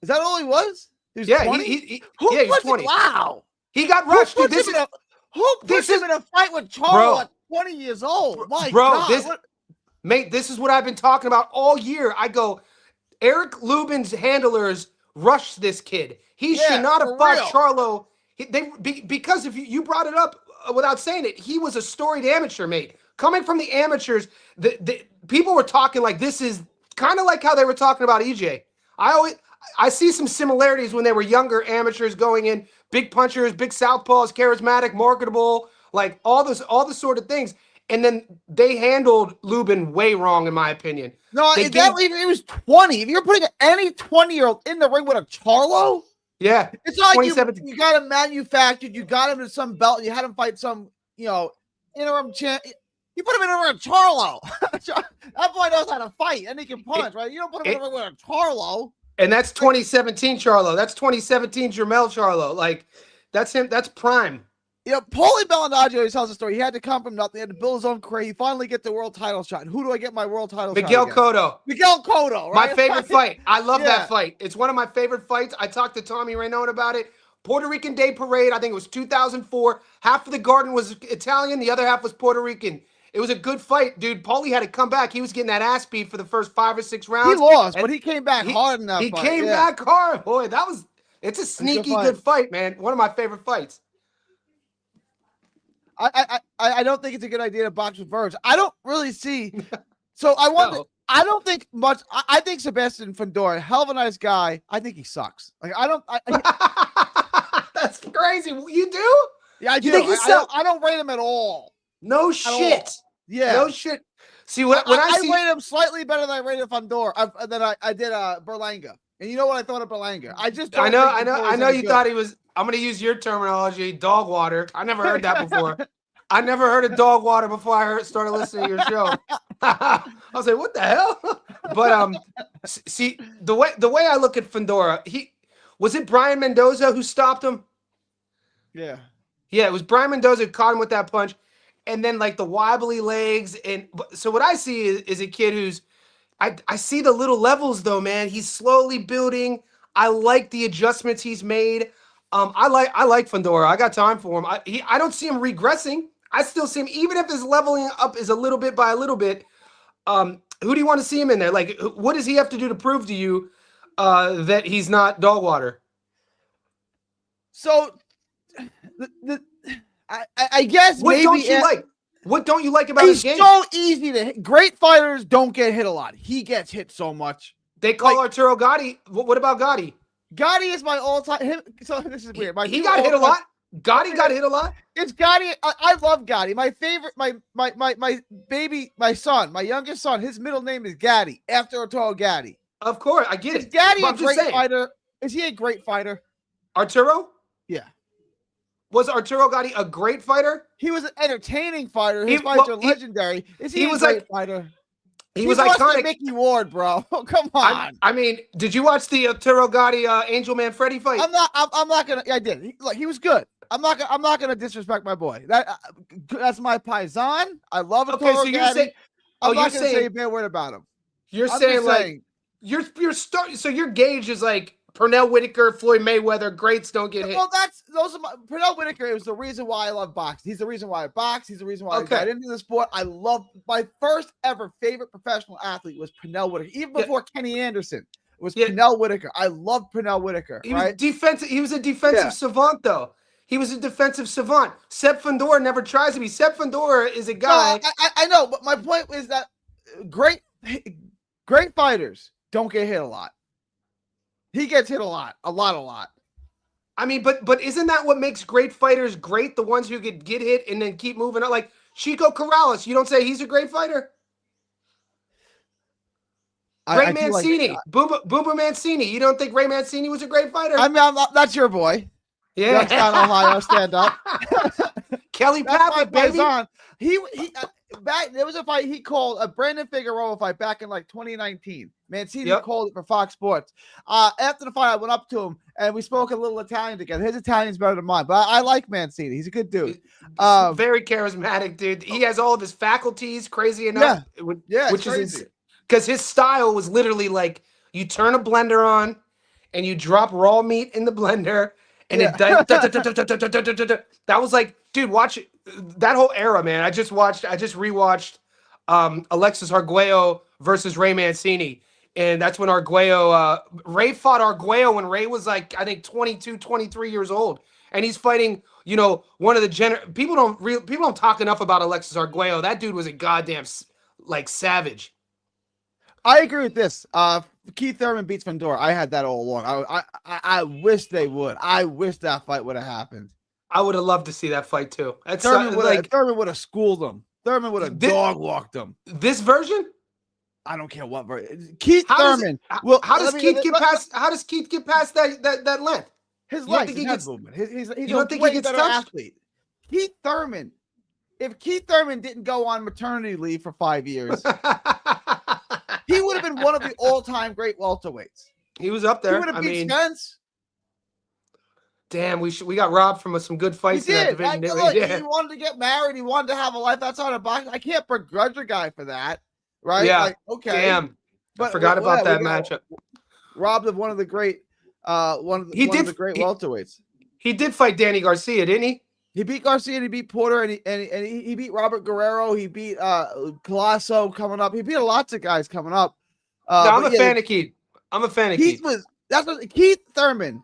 Is that all he was? He was 20? He was 20. Wow. He got rushed. Who puts him in a fight with Charlo at 20 years old? My God. Mate, this is what I've been talking about all year. I go, Eric Lubin's handlers rushed this kid. He should not have fought Charlo. Because if you brought it up without saying it, he was a storied amateur, mate. Coming from the amateurs, the people were talking like this is kind of like how they were talking about EJ. I see some similarities when they were younger amateurs going in, big punchers, big southpaws, charismatic, marketable, like all the sort of things. And then they handled Lubin way wrong, in my opinion. No, he was 20. If you're putting any 20-year-old in the ring with a Charlo, yeah, it's not like you got him manufactured. You got him to some belt. And you had him fight some, interim champ. You put him in a ring with Charlo. That boy knows how to fight and he can punch, right? You don't put him in a ring with a Charlo. And that's 2017 Charlo. That's 2017 Jermell Charlo. Like that's him. That's prime. Paulie Malignaggi always tells a story. He had to come from nothing. He had to build his own career. He finally gets the world title shot. And who do I get my world title shot Miguel Cotto. Miguel Cotto, right? My favorite fight. I love that fight. It's one of my favorite fights. I talked to Tommy Rainone about it. Puerto Rican Day Parade. I think it was 2004. Half of the garden was Italian. The other half was Puerto Rican. It was a good fight, dude. Paulie had to come back. He was getting that ass beat for the first 5 or 6 rounds. He lost, but he came back hard in that fight. He came back hard. Boy, it's a sneaky good fight, man. One of my favorite fights. I don't think it's a good idea to box with Verge. I don't really see. So I don't think much. I think Sebastian Fundora, hell of a nice guy. I think he sucks. Like That's crazy. You do? Yeah, I do. You think I don't rate him at all. No At shit. all. Yeah. No shit. See, when I see rate him slightly better than I rated Fandor. Than I did Berlanga. And you know what I thought of Berlanga? I just don't I know you thought he was. I'm gonna use your terminology, dog water. I never heard that before. I never heard of dog water before I started listening to your show. I was like, what the hell? But see, the way I look at Fandora, was it Brian Mendoza who stopped him? Yeah. Yeah, it was Brian Mendoza who caught him with that punch, and then like the wobbly legs, and so what I see is a kid who's. I see the little levels though, man. He's slowly building. I like the adjustments he's made. I like Fandora. I got time for him. I don't see him regressing. I still see him, even if his leveling up is a little bit by a little bit. Who do you want to see him in there? Like, what does he have to do to prove to you that he's not dog water? So, I guess what maybe don't you like? What don't you like about his game? He's so easy to hit. Great fighters don't get hit a lot. He gets hit so much. They call Arturo Gatti. What about Gotti? Gotti is my all-time. So this is weird. He got hit a lot. Gotti got hit a lot. It's Gotti. I love Gotti. My favorite, my baby, my son, my youngest son. His middle name is Gatti after Arturo Gatti. Of course, I get it. Is Gatti a great fighter? Is he a great fighter? Arturo? Yeah. Was Arturo Gatti a great fighter? He was an entertaining fighter. His fights are legendary. Is he a great fighter? He was iconic. Mickey Ward, bro. Oh, come on. I mean, did you watch the Arturo Gatti Angel Manfredi fight? I'm not gonna. I did. He was good. I'm not gonna disrespect my boy. That's my paisan. I love Arturo so you're Gatti. saying, I'm not gonna say a bad word about him. You're saying like so your gauge is like Pernell Whitaker, Floyd Mayweather, greats don't get hit. Well, those are Pernell Whitaker is the reason why I love boxing. He's the reason why I box. He's the reason why I got into the sport. I love my first ever favorite professional athlete was Pernell Whitaker, even before Kenny Anderson. It was Pernell Whitaker. I love Pernell Whitaker. He was defensive. He was a defensive savant, though. He was a defensive savant. Seb Fandora never tries to be. Seb Fandora is a guy. No, I know, but my point is that great fighters don't get hit a lot. He gets hit a lot. I mean, but isn't that what makes great fighters great? The ones who could get hit and then keep moving on. Like Chico Corrales, you don't say he's a great fighter? Ray Mancini, Booba Mancini. You don't think Ray Mancini was a great fighter? I mean, that's your boy. Yeah. Youngstown, Ohio, stand up. Kelly Pappas, baby. There was a fight he called, a Brandon Figueroa fight back in like 2019. Mancini called it for Fox Sports. After the fight, I went up to him and we spoke a little Italian together. His Italian's better than mine, but I like Mancini. He's a good dude. Very charismatic, dude. He has all of his faculties, crazy enough. Yeah, which is because his style was literally like you turn a blender on and you drop raw meat in the blender. And that was like, dude, watch that whole era, man. I just rewatched Alexis Arguello versus Ray Mancini. And that's when Ray fought Arguello when Ray was like, I think 22, 23 years old. And he's fighting, one of the people don't talk enough about Alexis Arguello. That dude was a goddamn like savage. I agree with this. Keith Thurman beats Fandora. I had that all along. I wish they would. I wish that fight would have happened. I would have loved to see that fight too. Thurman would have schooled him. Thurman would have dog walked him. This version? I don't care what version. Keith Thurman. How does Keith get past that length? His legs, his head movement. He's a way better athlete. Keith Thurman. If Keith Thurman didn't go on maternity leave for 5 years, he would have been one of the all-time great welterweights. He was up there. He would have beat Spence. Damn, we got robbed from some good fights in that division. He wanted to get married. He wanted to have a life outside of boxing. I can't begrudge a guy for that, right? Yeah. Like, okay. Damn. But I forgot about that matchup. Robbed of one of the great, one of the great welterweights. He did fight Danny Garcia, didn't he? He beat Garcia and he beat Porter and he beat Robert Guerrero. He beat Colasso coming up. He beat lots of guys coming up. I'm a fan of Keith. Keith Thurman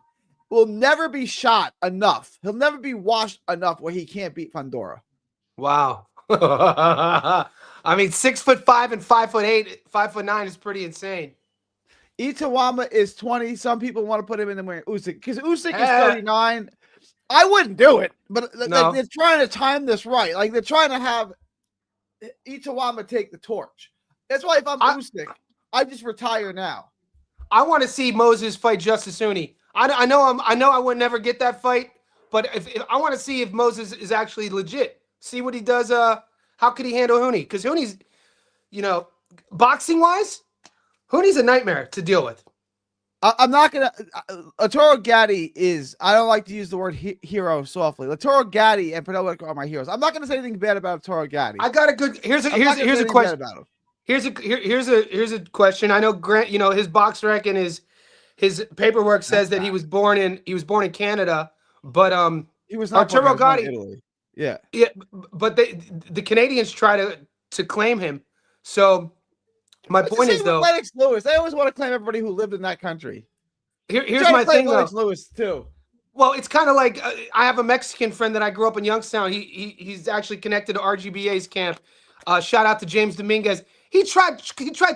will never be shot enough. He'll never be washed enough where he can't beat Fandora. Wow. I mean, 6'5" and 5'8", 5'9" is pretty insane. Itawama is 20. Some people want to put him in the wearing Usyk because Usyk is 39. I wouldn't do it, but No. they're trying to time this right. Like they're trying to have Itawama take the torch. That's why if I'm Usyk, I just retire now. I want to see Moses fight Justice Huni. I know I would never get that fight, but if I want to see if Moses is actually legit. See what he does. How could he handle Huni? Because Huni's, boxing wise, Huni's a nightmare to deal with. I'm not gonna. Arturo Gatti is. I don't like to use the word hero softly. Arturo Gatti and Pernell Whitaker are my heroes. I'm not gonna say anything bad about Arturo Gatti. I got a good. Here's a question about him. Here's a question. I know Grant. His box rec and his paperwork says that he was born in Canada, but he was not Arturo Gatti. Italy. Yeah, but the Canadians try to claim him. So my point is though, Lennox Lewis. They always want to claim everybody who lived in that country. Here's my thing though. Lennox Lewis too. Well, it's kind of like I have a Mexican friend that I grew up in Youngstown. He's actually connected to RGBA's camp. Shout out to James Dominguez. He tried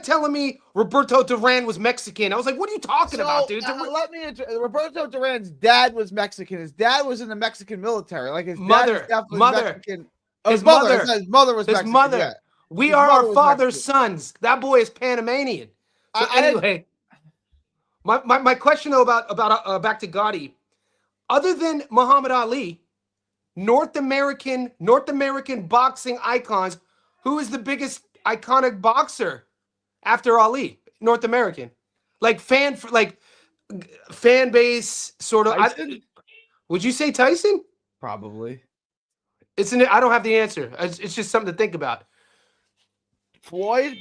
telling me Roberto Duran was Mexican. I was like, "What are you talking about, dude?" Roberto Duran's dad was Mexican. His dad was in the Mexican military. Like his mother. Mexican. Oh, his mother was Mexican. Mother. Yeah. We His are mother our was father's Mexican. sons. That boy is Panamanian. So anyway, my question though about back to Gotti. Other than Muhammad Ali, North American boxing icons, who is the biggest iconic boxer after Ali? North American, like fan base sort of. Would you say Tyson? Probably. I don't have the answer. It's just something to think about. Floyd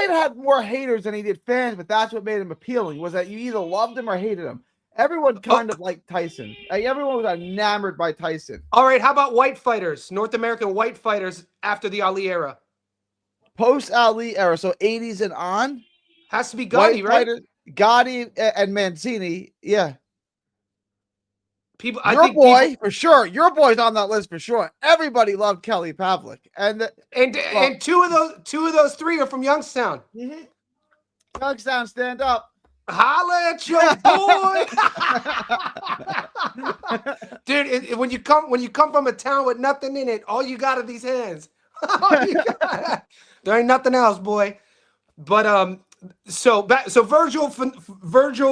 had more haters than he did fans, but that's what made him appealing. Was that you either loved him or hated him. Everyone kind of liked Tyson. Like everyone was enamored by Tyson. All right, how about white fighters? North American white fighters after the Ali era. Post Ali era, so 80s and on. Has to be Gotti, right? Fighters, Gotti and Mancini, yeah. For sure. Your boy's on that list for sure. Everybody loved Kelly Pavlik, and two of those three are from Youngstown. Mm-hmm. Youngstown, stand up. Holla at your boy, dude. When you come from a town with nothing in it, all you got are these hands. There ain't nothing else, boy. But so Virgil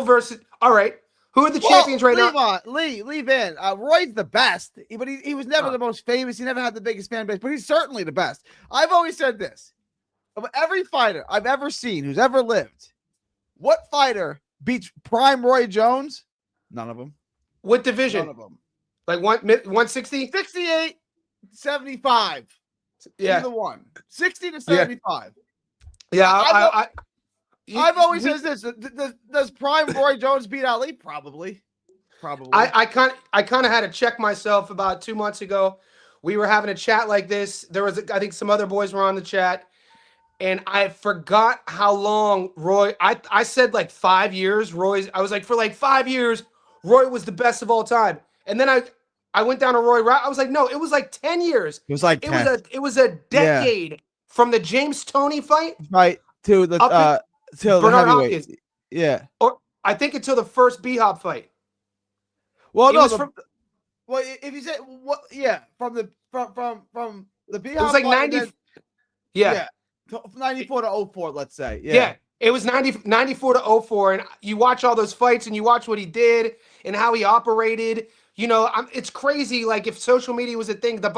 versus. All right, who are the champions right now? Lee Van. Roy's the best, but he was never the most famous. He never had the biggest fan base, but he's certainly the best. I've always said this: of every fighter I've ever seen who's ever lived. What fighter beats prime Roy Jones? None of them. What division? None of them. Like 160? 68, 75. Yeah. Either one. 60 to 75. Yeah. I've always said this. Does prime Roy Jones beat Ali? Probably. I kind of had to check myself about 2 months ago. We were having a chat like this. There was, I think some other boys were on the chat. And I forgot how long Roy, I said like 5 years. I was like, for like 5 years, Roy was the best of all time. And then I went down a Roy route. I was like, no, it was like 10 years. It was like it was a decade from the James Toney fight. Right. To the Bernard Hopkins. Yeah. Or I think until the first B-Hop fight. Well, if you say what, yeah, from the B-Hop. It was like 90. Yeah. 94 to 04, let's say. Yeah. It was 94 to 04. And you watch all those fights and you watch what he did and how he operated. It's crazy. Like if social media was a thing, the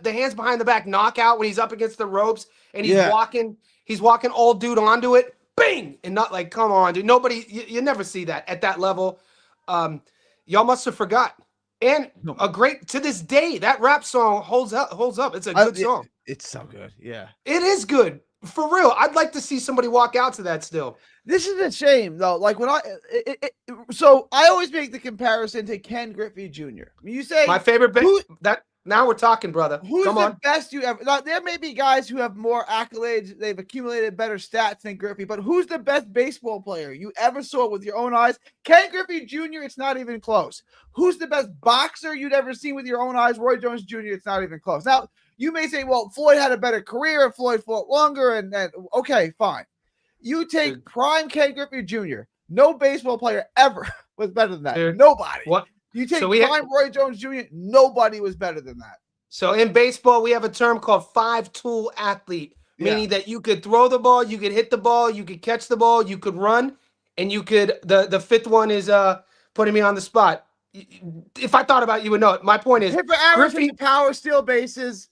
hands behind the back knockout when he's up against the ropes and he's walking all dude onto it. Bing! And not like, come on, dude. Nobody, you never see that at that level. Y'all must have forgot. And to this day, that rap song holds up. It's a good song. It's so good. Yeah. It is good. For real. I'd like to see somebody walk out to that still. This is a shame though. Like when so I always make the comparison to Ken Griffey Jr. You say my favorite now we're talking, brother. Who's the best you ever? Now, there may be guys who have more accolades, they've accumulated better stats than Griffey, but who's the best baseball player you ever saw with your own eyes? Ken Griffey Jr., it's not even close. Who's the best boxer you'd ever seen with your own eyes? Roy Jones Jr., it's not even close. Now, you may say, well, Floyd had a better career and Floyd fought longer, and okay, fine. You take prime Ken Griffey Jr., no baseball player ever was better than that. Dude, Nobody. You take So we have, prime Roy Jones Jr., nobody was better than that. so in baseball, we have a term called five-tool athlete, meaning that you could throw the ball, you could hit the ball, you could catch the ball, you could run, and you could the fifth one is putting me on the spot. If I thought about it, you would know it. My point is Hit for average, Griffey hit for power, steal bases,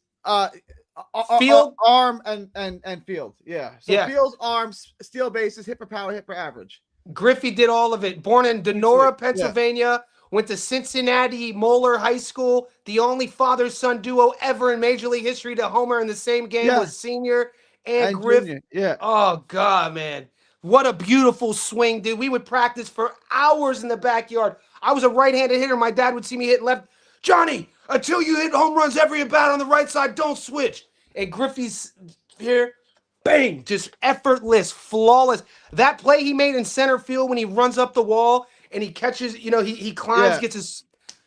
Field? arm, and field. Yeah. So Yeah. field, arms, steal bases, hit for power, hit for average. Griffey did all of it. Born in Denora, Yeah. Pennsylvania, went to Cincinnati Moeller High School. The only father-son duo ever in Major League history to homer in the same game Yeah. was Senior and Griff. Junior. Yeah. Oh God, man. What a beautiful swing, dude. We would practice for hours in the backyard. I was a right-handed hitter. My dad would see me hit left. Johnny, until you hit home runs every at bat on the right side, don't switch. And Griffey's here, bang, just effortless, flawless. That play he made in center field when he runs up the wall and he catches, he climbs, Yeah. gets his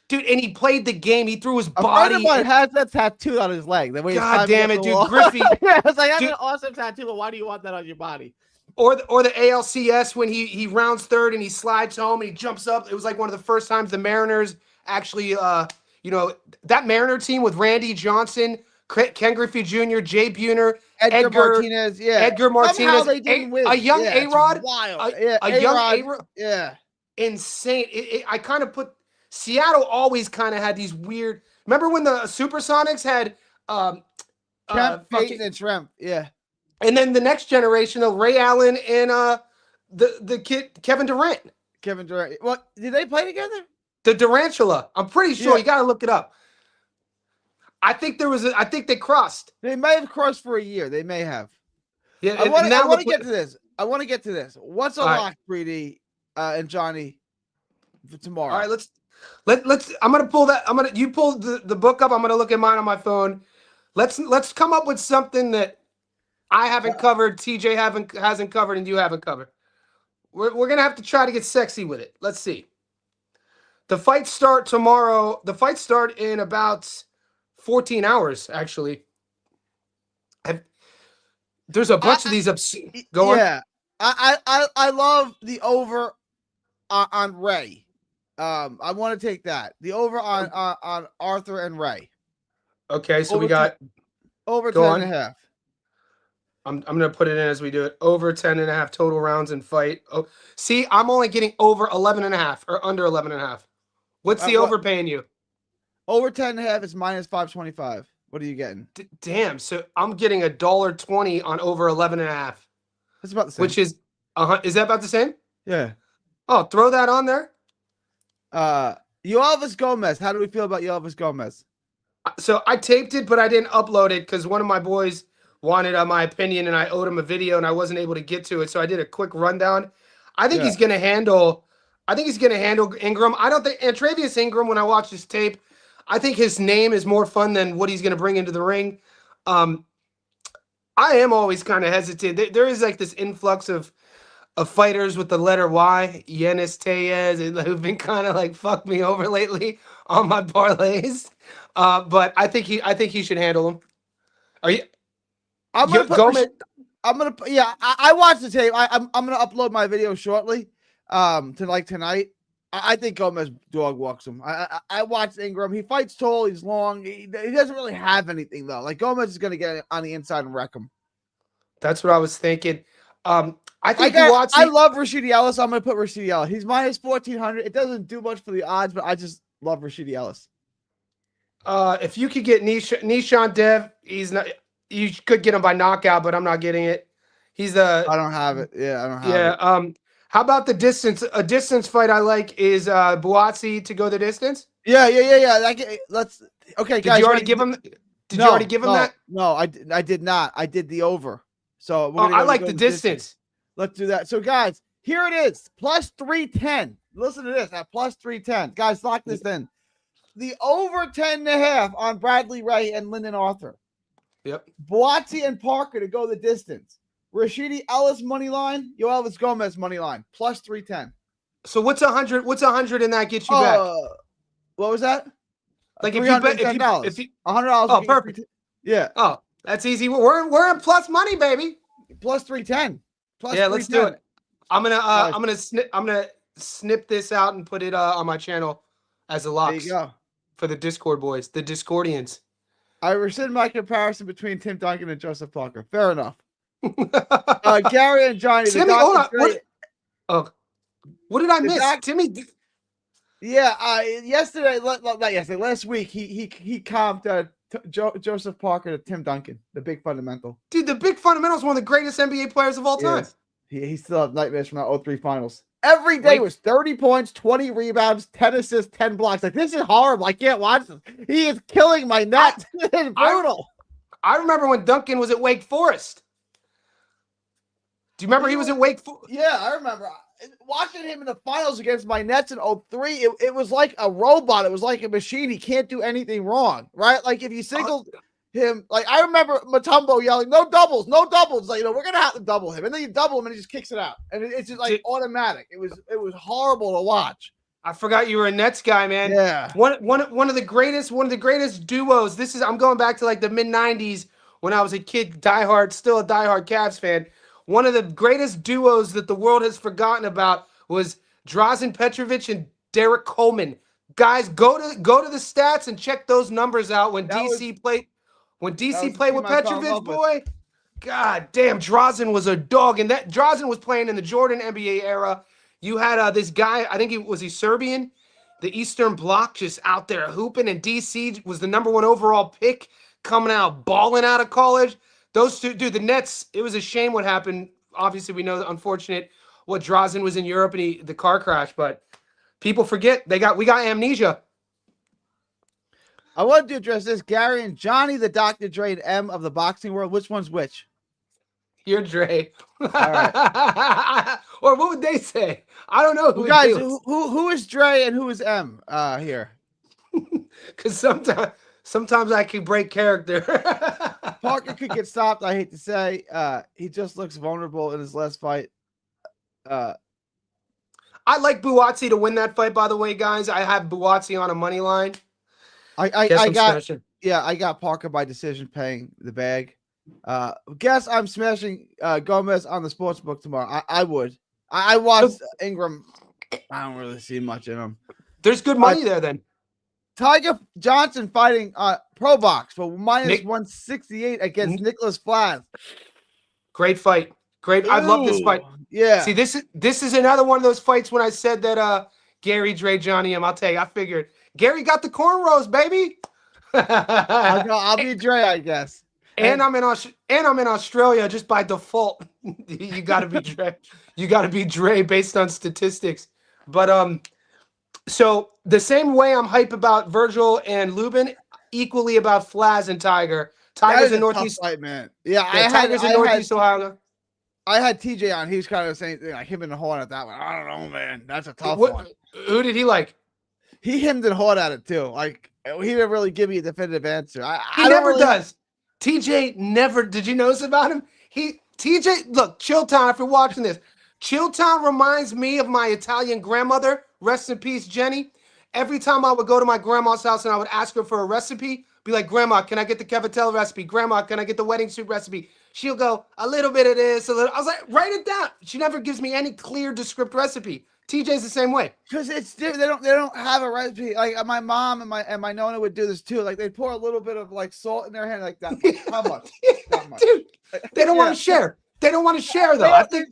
dude, and he played the game. He threw his A friend of body. mine has that tattooed on his leg. The way he's God climbing damn up it, the dude. wall. Griffey. Yeah, I was like, that's Dude. an awesome tattoo, but why do you want that on your body? Or the ALCS when he rounds third and he slides home and he jumps up. It was like one of the first times the Mariners actually, that Mariner team with Randy Johnson, Ken Griffey Jr., Jay Buhner, Edgar Martinez, yeah. Edgar Somehow Martinez, they didn't win. a young Yeah, it's A-Rod, wild. a Yeah, young A-Rod, A-Rod, yeah. insane. I kind of put Seattle always kind of had these weird. Remember when the Supersonics had Kemp, Peyton, and Tremp, yeah. and then the next generation of Ray Allen and the kid Kevin Durant. Kevin Durant. Well, did they play together? The Durantula. I'm pretty sure. Yeah. You got to look it up. I think they crossed. They may have crossed for a year. They may have. Yeah. I want now to get to this. What's a All right. lock, Breedy and Johnny, for tomorrow? All right, let's. I'm gonna pull that. You pull the book up. I'm gonna look at mine on my phone. Let's come up with something that I haven't covered, TJ hasn't covered, and you haven't covered. We're gonna have to try to get sexy with it. Let's see. The fights start tomorrow. The fights start in about 14 hours, actually. There's a bunch of these. Go on. Yeah, I love the over on Ray. I want to take that. The over on Arthur and Ray. Okay, so Over we got over Go 10 and a half. I'm gonna put it in as we do it. Over 10.5 total rounds in fight. Oh, see, I'm only getting over 11.5 or under 11.5. What's the over paying you? Over 10 and a half is minus 525. What are you getting? Damn. So I'm getting $1.20 on over 11.5. That's about the same. Which is is that about the same? Yeah. Oh, throw that on there. Yoelvis Gomez. How do we feel about Yoelvis Gomez? So I taped it, but I didn't upload it because one of my boys wanted my opinion, and I owed him a video, and I wasn't able to get to it. So I did a quick rundown. I think he's going to handle. I think he's going to handle Ingram. I don't think Travius Ingram. When I watch his tape, I think his name is more fun than what he's going to bring into the ring. I am always kind of hesitant. There is like this influx of fighters with the letter Y, Yenis Tellez, who've been kind of like fuck me over lately on my parlays. But I think he should handle him. Are you? I'm gonna yeah. I watched the tape. I'm gonna upload my video shortly. To like tonight. I think Gomez dog walks him. I watched Ingram. He fights tall. He's long. He doesn't really have anything though. Like Gomez is gonna get on the inside and wreck him. That's what I was thinking. I love Rashidi Ellis. I'm gonna put Rashidi Ellis. He's minus 1400. It doesn't do much for the odds, but I just love Rashidi Ellis. If you could get Nishan Dev, he's not. You could get him by knockout, but I'm not getting it. He's I don't have it. Yeah, I don't have it. How about the distance? A distance fight I like is Buatsi to go the distance. Yeah. Let's. Okay, guys. Did you already give him? Did you already give him that? No, I did not. I did the over. So I like the distance. Let's do that. So, guys, here it is. Plus 310. Listen to this at plus 310. Guys, lock this in. The over 10.5 on Bradley Ray and Lyndon Arthur. Yep. Buatsi and Parker to go the distance. Rashidi Ellis money line. Yoelvis Gomez money line. Plus 310. So what's 100? What's 100 and that gets you back? What was that? Like if you bet $100. Oh, perfect. Yeah. Oh, that's easy. We're in plus money, baby. Plus 310. Yeah, let's do it. I'm gonna snip this out and put it on my channel as the There you locks go. for the Discord boys, the Discordians. I rescind my comparison between Tim Duncan and Joseph Parker. Fair enough. Gary and Johnny, the Timmy, hold Dr. on. Dre, What did I the miss? doc, Timmy. yeah. Not yesterday. Last week, he comped Joseph Parker to Tim Duncan, the big fundamental. Dude, the big fundamental is one of the greatest NBA players of all time. Yes. He still has nightmares from that 03 finals. Every day was 30 points, 20 rebounds, 10 assists, 10 blocks. Like, this is horrible. I can't watch this. He is killing my net. It's brutal. I remember when Duncan was at Wake Forest. Do you remember he was at Wake Forest? Yeah, I remember. Watching him in the finals against my Nets in 03, it was like a robot. It was like a machine. He can't do anything wrong, right? Like, if you singled him, like, I remember Mutombo yelling, no doubles. Like, we're going to have to double him. And then you double him and he just kicks it out. And it's just like automatic. It was horrible to watch. I forgot you were a Nets guy, man. Yeah. One of the greatest duos. I'm going back to like the mid-90s when I was a kid, still a diehard Cavs fan. One of the greatest duos that the world has forgotten about was Drazen Petrovic and Derek Coleman. Guys, go to the stats and check those numbers out when DC played with Petrovic, boy. God damn, Drazen was a dog, and that Drazen was playing in the Jordan NBA era. You had this guy, I think he's Serbian, the Eastern Bloc, just out there hooping, and DC was the #1 overall pick, coming out, balling out of college. Those two, dude, the Nets, it was a shame what happened. Obviously, we know the unfortunate what Drazen was in Europe and the car crash, but people forget we got amnesia. I wanted to address this. Gary and Johnny, the Dr. Dre and M of the boxing world. Which one's which? You're Dre. All right. Or what would they say? I don't know. Guys, who is Dre and who is M here? Because sometimes I can break character. Parker could get stopped. I hate to say, he just looks vulnerable in his last fight. I like Buatsi to win that fight. By the way, guys, I have Buatsi on a money line. I got Parker by decision, paying the bag. Guess I'm smashing Gomez on the sports book tomorrow. I would. I watched Ingram. I don't really see much in him. There's good money there then. Tiger Johnson fighting Pro Box for -168 against Nicholas Flaz. Great fight. Great. I love this fight. Yeah. See, this is another one of those fights when I said that Gary, Dre, Johnny M. I'll tell you, I figured Gary got the cornrows, baby. I'll be Dre, I guess. And I'm in Australia just by default. You gotta be Dre. You gotta be Dre based on statistics. But so the same way I'm hype about Virgil and Lubin, equally about Flaz and Tiger. Tiger's in Northeast fight, man. Yeah, Tiger's in Northeast Ohio. I had TJ on. He was kind of the same thing, like him and Horn at that one. I don't know, man. That's a tough one. Who did he like? He hemmed and hawed at it too. Like, he didn't really give me a definitive answer. He never does. TJ never. Did you notice about him? TJ, look, Chilltown, if you're watching this, Chilltown reminds me of my Italian grandmother. Rest in peace, Jenny. Every time I would go to my grandma's house and I would ask her for a recipe, be like, Grandma, can I get the cavatello recipe? Grandma, can I get the wedding suit recipe? She'll go, a little bit of this, a little. I was like, write it down. She never gives me any clear, descriptive recipe. TJ's the same way. Because it's different. They don't have a recipe. Like my mom and my nonna would do this too. Like they pour a little bit of like salt in their hand, like that. How much? That much. Dude, they don't want to share. They don't want to share though. They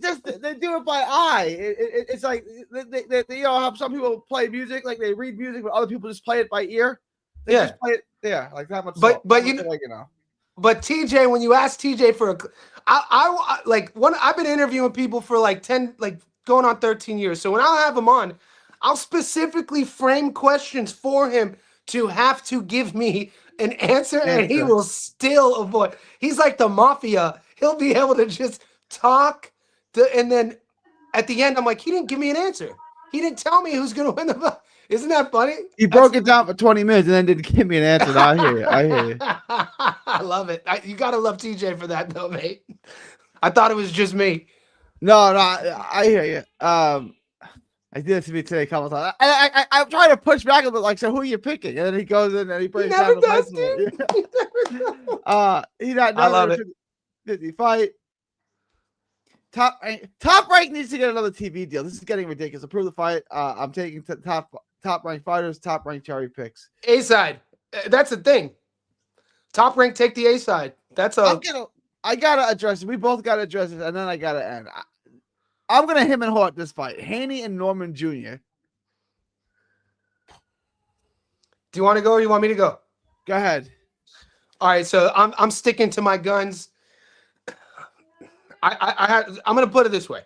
do it by eye. It's like they you know how some people play music, like they read music, but other people just play it by ear. They just play it, like that much. But But TJ, when you ask TJ for I've been interviewing people for like 10, like going on 13 years. So when I'll have him on, I'll specifically frame questions for him to have to give me an answer, and he will still avoid. He's like the mafia. He'll be able to just talk, and then at the end, I'm like, he didn't give me an answer. He didn't tell me who's going to win the fight. Isn't that funny? He broke it down for 20 minutes and then didn't give me an answer. I hear you. I love it. You got to love TJ for that, though, mate. I thought it was just me. No, I hear you. I did it to me today a couple times. I'm trying to push back a bit, like, so who are you picking? And then he goes in and he breaks down the does, dude. I love it. 50 fight. Top Rank needs to get another TV deal. This is getting ridiculous. Approve the fight. I'm taking Top top ranked fighters, top ranked cherry picks. A side. That's the thing. Top rank, take the A side. I gotta address it. We both gotta address it, and then I gotta end. I'm gonna him and Hart this fight. Haney and Norman Jr. Do you want to go or you want me to go? Go ahead. All right, so I'm sticking to my guns. I'm gonna put it this way.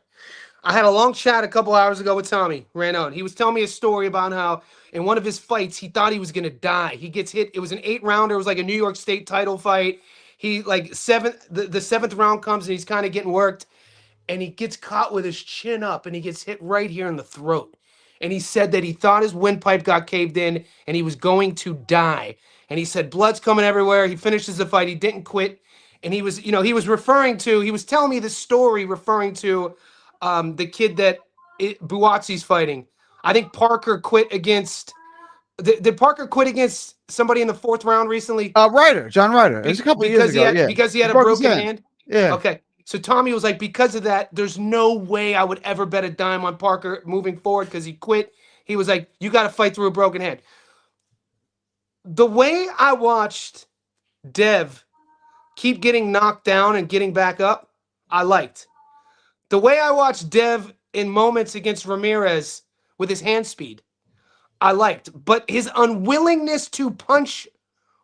I had a long chat a couple hours ago with Tommy Ranon. He was telling me a story about how in one of his fights he thought he was gonna die. He gets hit. It was an 8-rounder. It was like a New York State title fight. He like the seventh round comes and he's kind of getting worked, and he gets caught with his chin up and he gets hit right here in the throat. And he said that he thought his windpipe got caved in and he was going to die. And he said blood's coming everywhere. He finishes the fight. He didn't quit. And he was telling me this story referring to the kid that Buatsi's fighting. I think Parker quit against. Did Parker quit against somebody in the 4th round recently? John Ryder. It was a couple years ago. Because he had a broken hand. Yeah. Okay. So Tommy was like, because of that, there's no way I would ever bet a dime on Parker moving forward because he quit. He was like, you got to fight through a broken hand. The way I watched Dev keep getting knocked down and getting back up, I liked. The way I watched Dev in moments against Ramirez with his hand speed, I liked. But his unwillingness to punch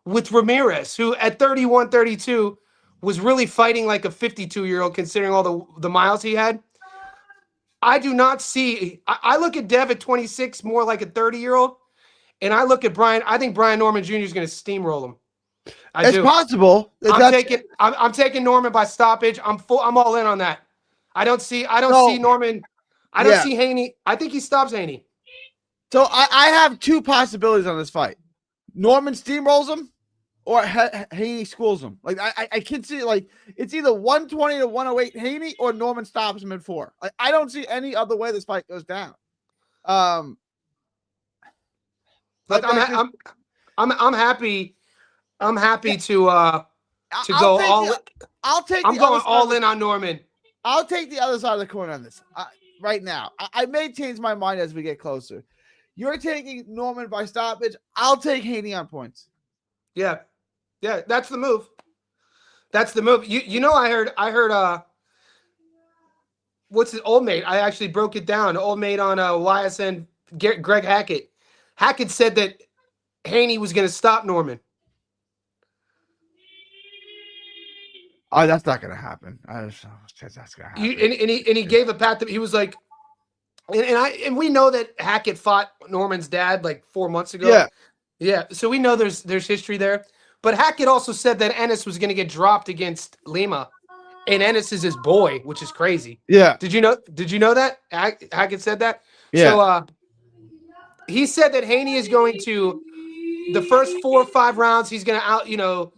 with Ramirez, who at 31, 32 was really fighting like a 52-year-old considering all the miles he had. I do not see. I look at Dev at 26 more like a 30-year-old, and I look at Brian. I think Brian Norman Jr. is going to steamroll him. It's possible. I'm taking Norman by stoppage. I'm all in on that. I don't see Norman. I don't see Haney. I think he stops Haney. So I have 2 possibilities on this fight. Norman steamrolls him, or Haney schools him. Like I can see like it's either 120 to 108 Haney or Norman stops him in 4. Like, I don't see any other way this fight goes down. But I'm happy. I'm happy to go all. I'll take. I'm going all in on Norman. I'll take the other side of the coin on this right now. I may change my mind as we get closer. You're taking Norman by stoppage. I'll take Haney on points. Yeah, that's the move. That's the move. You know, I heard. What's his old mate? I actually broke it down. Old mate on YSN, Greg Hackett. Hackett said that Haney was going to stop Norman. Oh, that's not going to happen. That's going to happen. And he gave a pat that he was like, and we know that Hackett fought Norman's dad like 4 months ago. Yeah. So we know there's history there. But Hackett also said that Ennis was going to get dropped against Lima, and Ennis is his boy, which is crazy. Yeah. Did you know that Hackett said that? Yeah. So he said that Haney is going to the first 4 or 5 rounds. He's going to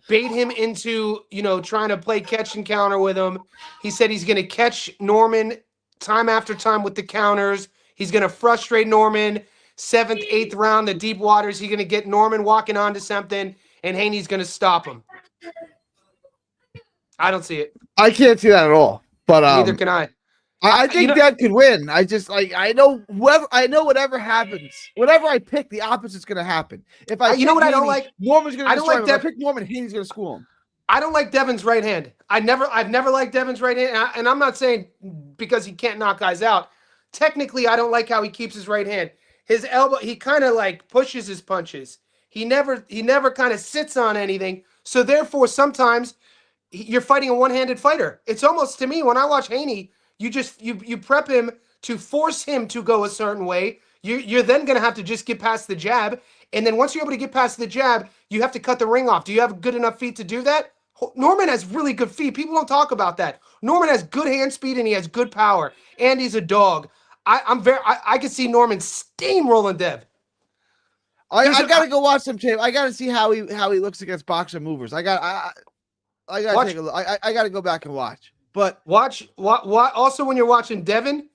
bait him into, trying to play catch and counter with him. He said he's going to catch Norman time after time with the counters. He's going to frustrate Norman. 7th, 8th round, the deep waters. He's going to get Norman walking onto something, and Haney's going to stop him. I don't see it. I can't see that at all. But neither can I. I think Dev could win. I just I know whatever happens, whatever I pick, the opposite's going to happen. If I, what I don't like, Norman's going to. I don't like If I pick Norman, Haney's going to school him. I don't like Devin's right hand. I've never liked Devin's right hand, and I'm not saying because he can't knock guys out. Technically, I don't like how he keeps his right hand. His elbow, he kind of like pushes his punches. He never kind of sits on anything. So therefore, sometimes you're fighting a one-handed fighter. It's almost, to me, when I watch Haney, you prep him to force him to go a certain way. You're then going to have to just get past the jab. And then once you're able to get past the jab, you have to cut the ring off. Do you have good enough feet to do that? Norman has really good feet. People don't talk about that. Norman has good hand speed and he has good power. And he's a dog. I can see Norman steamrolling Dev. I gotta go watch some tape. I gotta see how he looks against boxer movers. I gotta take a look. I gotta go back and watch. But watch also when you're watching Devin,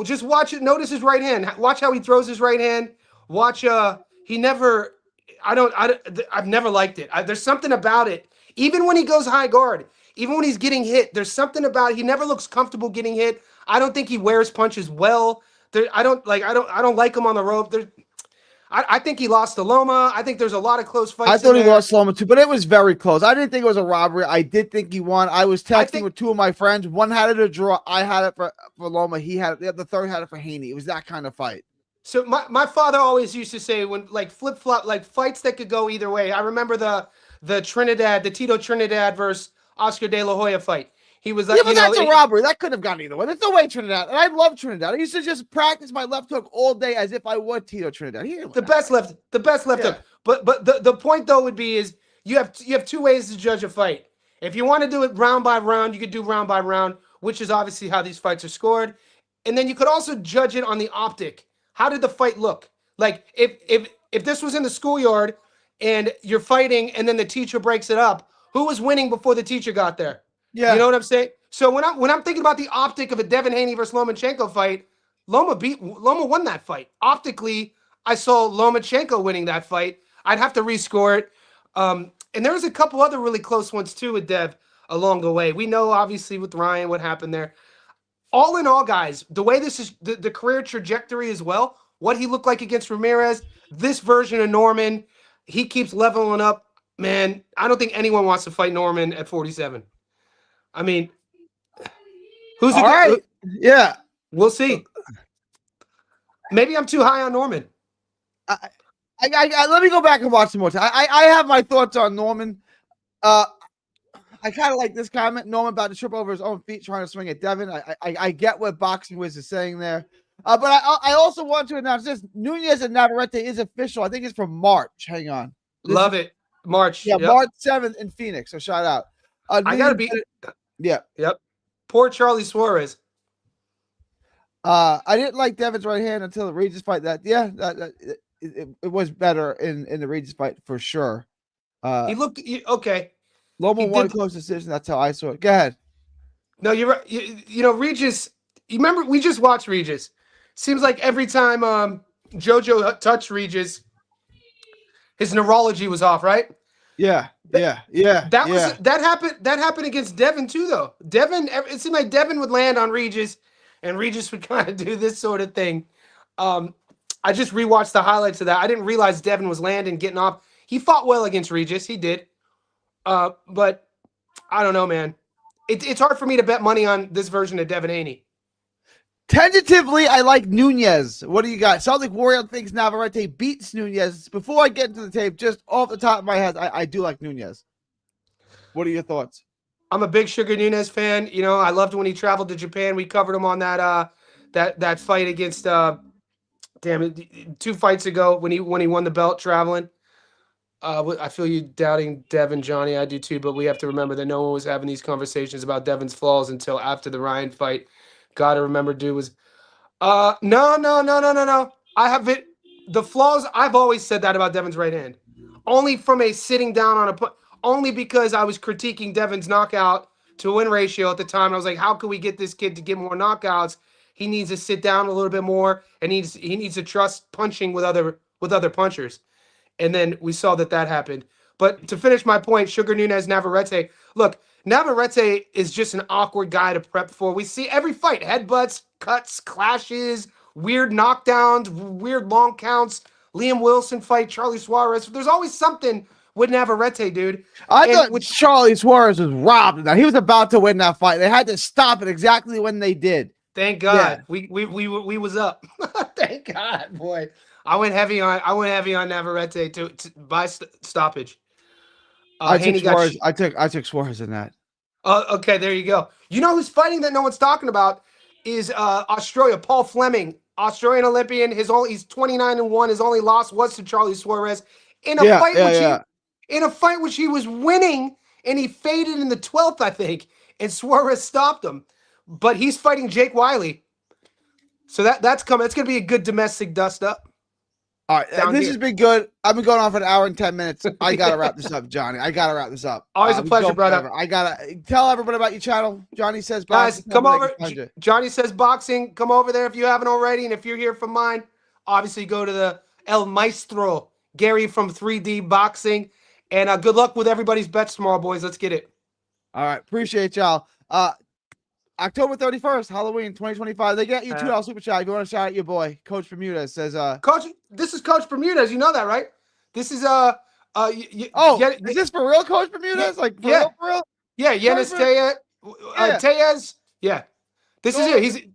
just watch it. Notice his right hand. Watch how he throws his right hand. Watch I've never liked it. There's something about it. Even when he goes high guard, even when he's getting hit, there's something about it. He never looks comfortable getting hit. I don't think he wears punches well. I don't like him on the rope. I think he lost to Loma. I think there's a lot of close fights. I thought he there. lost Loma too, but it was very close. I didn't think it was a robbery. I did think he won. I was texting with two of my friends. One had it a draw. I had it for Loma. He had it. The third had it for Haney. It was that kind of fight. So my father always used to say, when like flip flop, like fights that could go either way. I remember the Tito Trinidad versus Oscar De La Hoya fight. He was like, yeah, but that's a robbery. That could have gone either way. There's no way Trinidad. And I love Trinidad. I used to just practice my left hook all day as if I were Tito Trinidad. The best left hook. But the point though would be is you have two ways to judge a fight. If you want to do it round by round, you could do round by round, which is obviously how these fights are scored. And then you could also judge it on the optic. How did the fight look? Like if this was in the schoolyard and you're fighting and then the teacher breaks it up, who was winning before the teacher got there? Yeah. You know what I'm saying? So when I'm thinking about the optic of a Devin Haney versus Lomachenko fight, Loma won that fight. Optically, I saw Lomachenko winning that fight. I'd have to rescore it. And there was a couple other really close ones too with Dev along the way. We know obviously with Ryan what happened there. All in all, guys, the way this is the career trajectory as well, what he looked like against Ramirez, this version of Norman, he keeps leveling up. Man, I don't think anyone wants to fight Norman at 47. I mean, who's all right? Yeah, we'll see. Maybe I'm too high on Norman. Let me go back and watch some more time. I have my thoughts on Norman. I kind of like this comment. Norman about to trip over his own feet trying to swing at Devin. I get what Boxing Wiz is saying there. But I also want to announce this. Nunez and Navarrete is official. I think it's from March. Hang on. Love it. March. Yeah, yep. March 7th in Phoenix. So shout out. I got to be. Yeah. Yep. Poor Charlie Suarez. I didn't like Devin's right hand until the Regis fight. It was better in the Regis fight for sure. He looked okay. Loma won a close decision. That's how I saw it. Go ahead. No, you're right. You know, Regis. You remember we just watched Regis. Seems like every time JoJo touched Regis, his neurology was off, right? Yeah. That happened against Devin too, though. Devin, it seemed like Devin would land on Regis, and Regis would kind of do this sort of thing. I just rewatched the highlights of that. I didn't realize Devin was landing, getting off. He fought well against Regis. He did. But I don't know, man. It's hard for me to bet money on this version of Devin Haney. Tentatively, I like Nunez. What do you got? Sounds like Warrior thinks Navarrete beats Nunez. Before I get into the tape, just off the top of my head, I do like Nunez. What are your thoughts? I'm a big Sugar Nunez fan. You know, I loved when he traveled to Japan. We covered him on that fight against 2 fights ago when he won the belt traveling. I feel you doubting Devin, Johnny. I do too, but we have to remember that no one was having these conversations about Devin's flaws until after the Ryan fight. Gotta remember, dude was no. I have it. The flaws, I've always said that about Devin's right hand. Only from a sitting down on only because I was critiquing Devin's knockout to win ratio at the time. I was like, how can we get this kid to get more knockouts? He needs to sit down a little bit more, and he needs to trust punching with other punchers. And then we saw that happened. But to finish my point, Sugar Nunez, Navarrete. Look, Navarrete is just an awkward guy to prep for. We see every fight, headbutts, cuts, clashes, weird knockdowns, weird long counts. Liam Wilson fight, Charlie Suarez. There's always something with Navarrete, dude. I thought Charlie Suarez was robbed. Now he was about to win that fight. They had to stop it exactly when they did. Thank God. Yeah. We was up. Thank God, boy. I went heavy on Navarrete to by stoppage. I took Suarez in that. Okay, there you go. You know who's fighting that no one's talking about is Australia. Paul Fleming, Australian Olympian. He's 29-1. His only loss was to Charlie Suarez in a fight which he was winning, and he faded in the 12th, I think, and Suarez stopped him. But he's fighting Jake Wiley, so that's coming. It's gonna be a good domestic dust up. All right, this has been good. I've been going on for an hour and 10 minutes. I gotta wrap this up, Johnny. I gotta wrap this up. Always a pleasure, brother. I gotta tell everybody about your channel. Johnny Says Boxing. Guys, come over. Johnny Says Boxing. Come over there if you haven't already. And if you're here from mine, obviously go to the El Maestro, Gary from 3D Boxing. And good luck with everybody's bets tomorrow, boys. Let's get it. All right, appreciate y'all. October 31st, Halloween 2025. They get you $2 super chat if you want to shout out your boy, Coach Bermuda says Coach, this is Coach Bermudez, you know that, right? This is is this for real, Coach Bermudez? Like for real, for real? Yeah, Yenis Tellez. Yeah. This is it.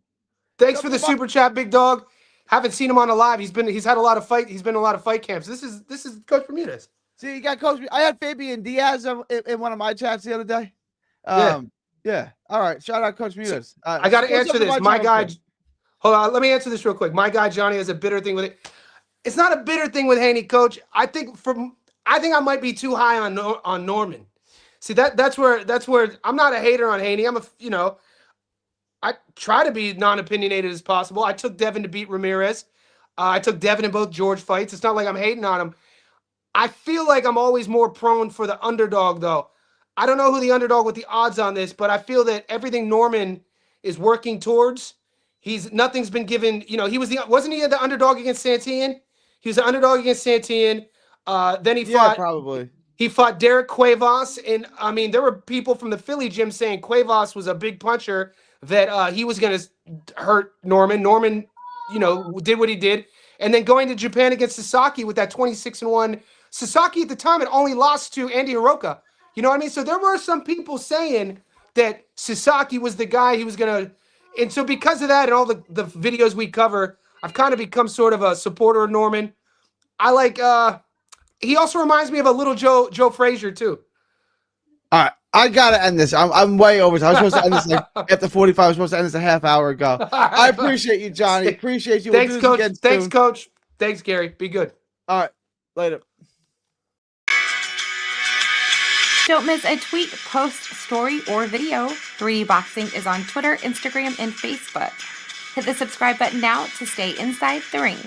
Thanks for the super chat, big dog. Haven't seen him on a live. He's been in a lot of fight camps. This is Coach Bermudez. See, you got Coach. I had Fabian Diaz in one of my chats the other day. Yeah. All right. Shout out Coach Bermudez. I got to answer this. My guy, hold on. Let me answer this real quick. My guy Johnny has a bitter thing with it. It's not a bitter thing with Haney, Coach. I think I might be too high on Norman. See, that's where I'm not a hater on Haney. I try to be non-opinionated as possible. I took Devin to beat Ramirez. I took Devin in both George fights. It's not like I'm hating on him. I feel like I'm always more prone for the underdog, though. I don't know who the underdog with the odds on this, but I feel that everything Norman is working towards, nothing's been given. Wasn't he the underdog against Santillan? He was the underdog against Santillan. Then he fought probably. He fought Derek Cuevas, and I mean, there were people from the Philly gym saying Cuevas was a big puncher, that he was going to hurt Norman. Norman, did what he did, and then going to Japan against Sasaki with that 26-1. Sasaki at the time had only lost to Andy Hiroka. You know what I mean? So there were some people saying that Sasaki was the guy he was going to, and so because of that and all the videos we cover, I've kind of become sort of a supporter of Norman. I like. He also reminds me of a little Joe Frazier too. All right, I gotta end this. I'm way over. I was supposed to end this after 45. I was supposed to end this a half hour ago. I appreciate you, Johnny. Appreciate you. Thanks, Coach. Thanks, Coach. Thanks, Gary. Be good. All right, later. Don't miss a tweet, post, story, or video. 3D Boxing is on Twitter, Instagram, and Facebook. Hit the subscribe button now to stay inside the ring.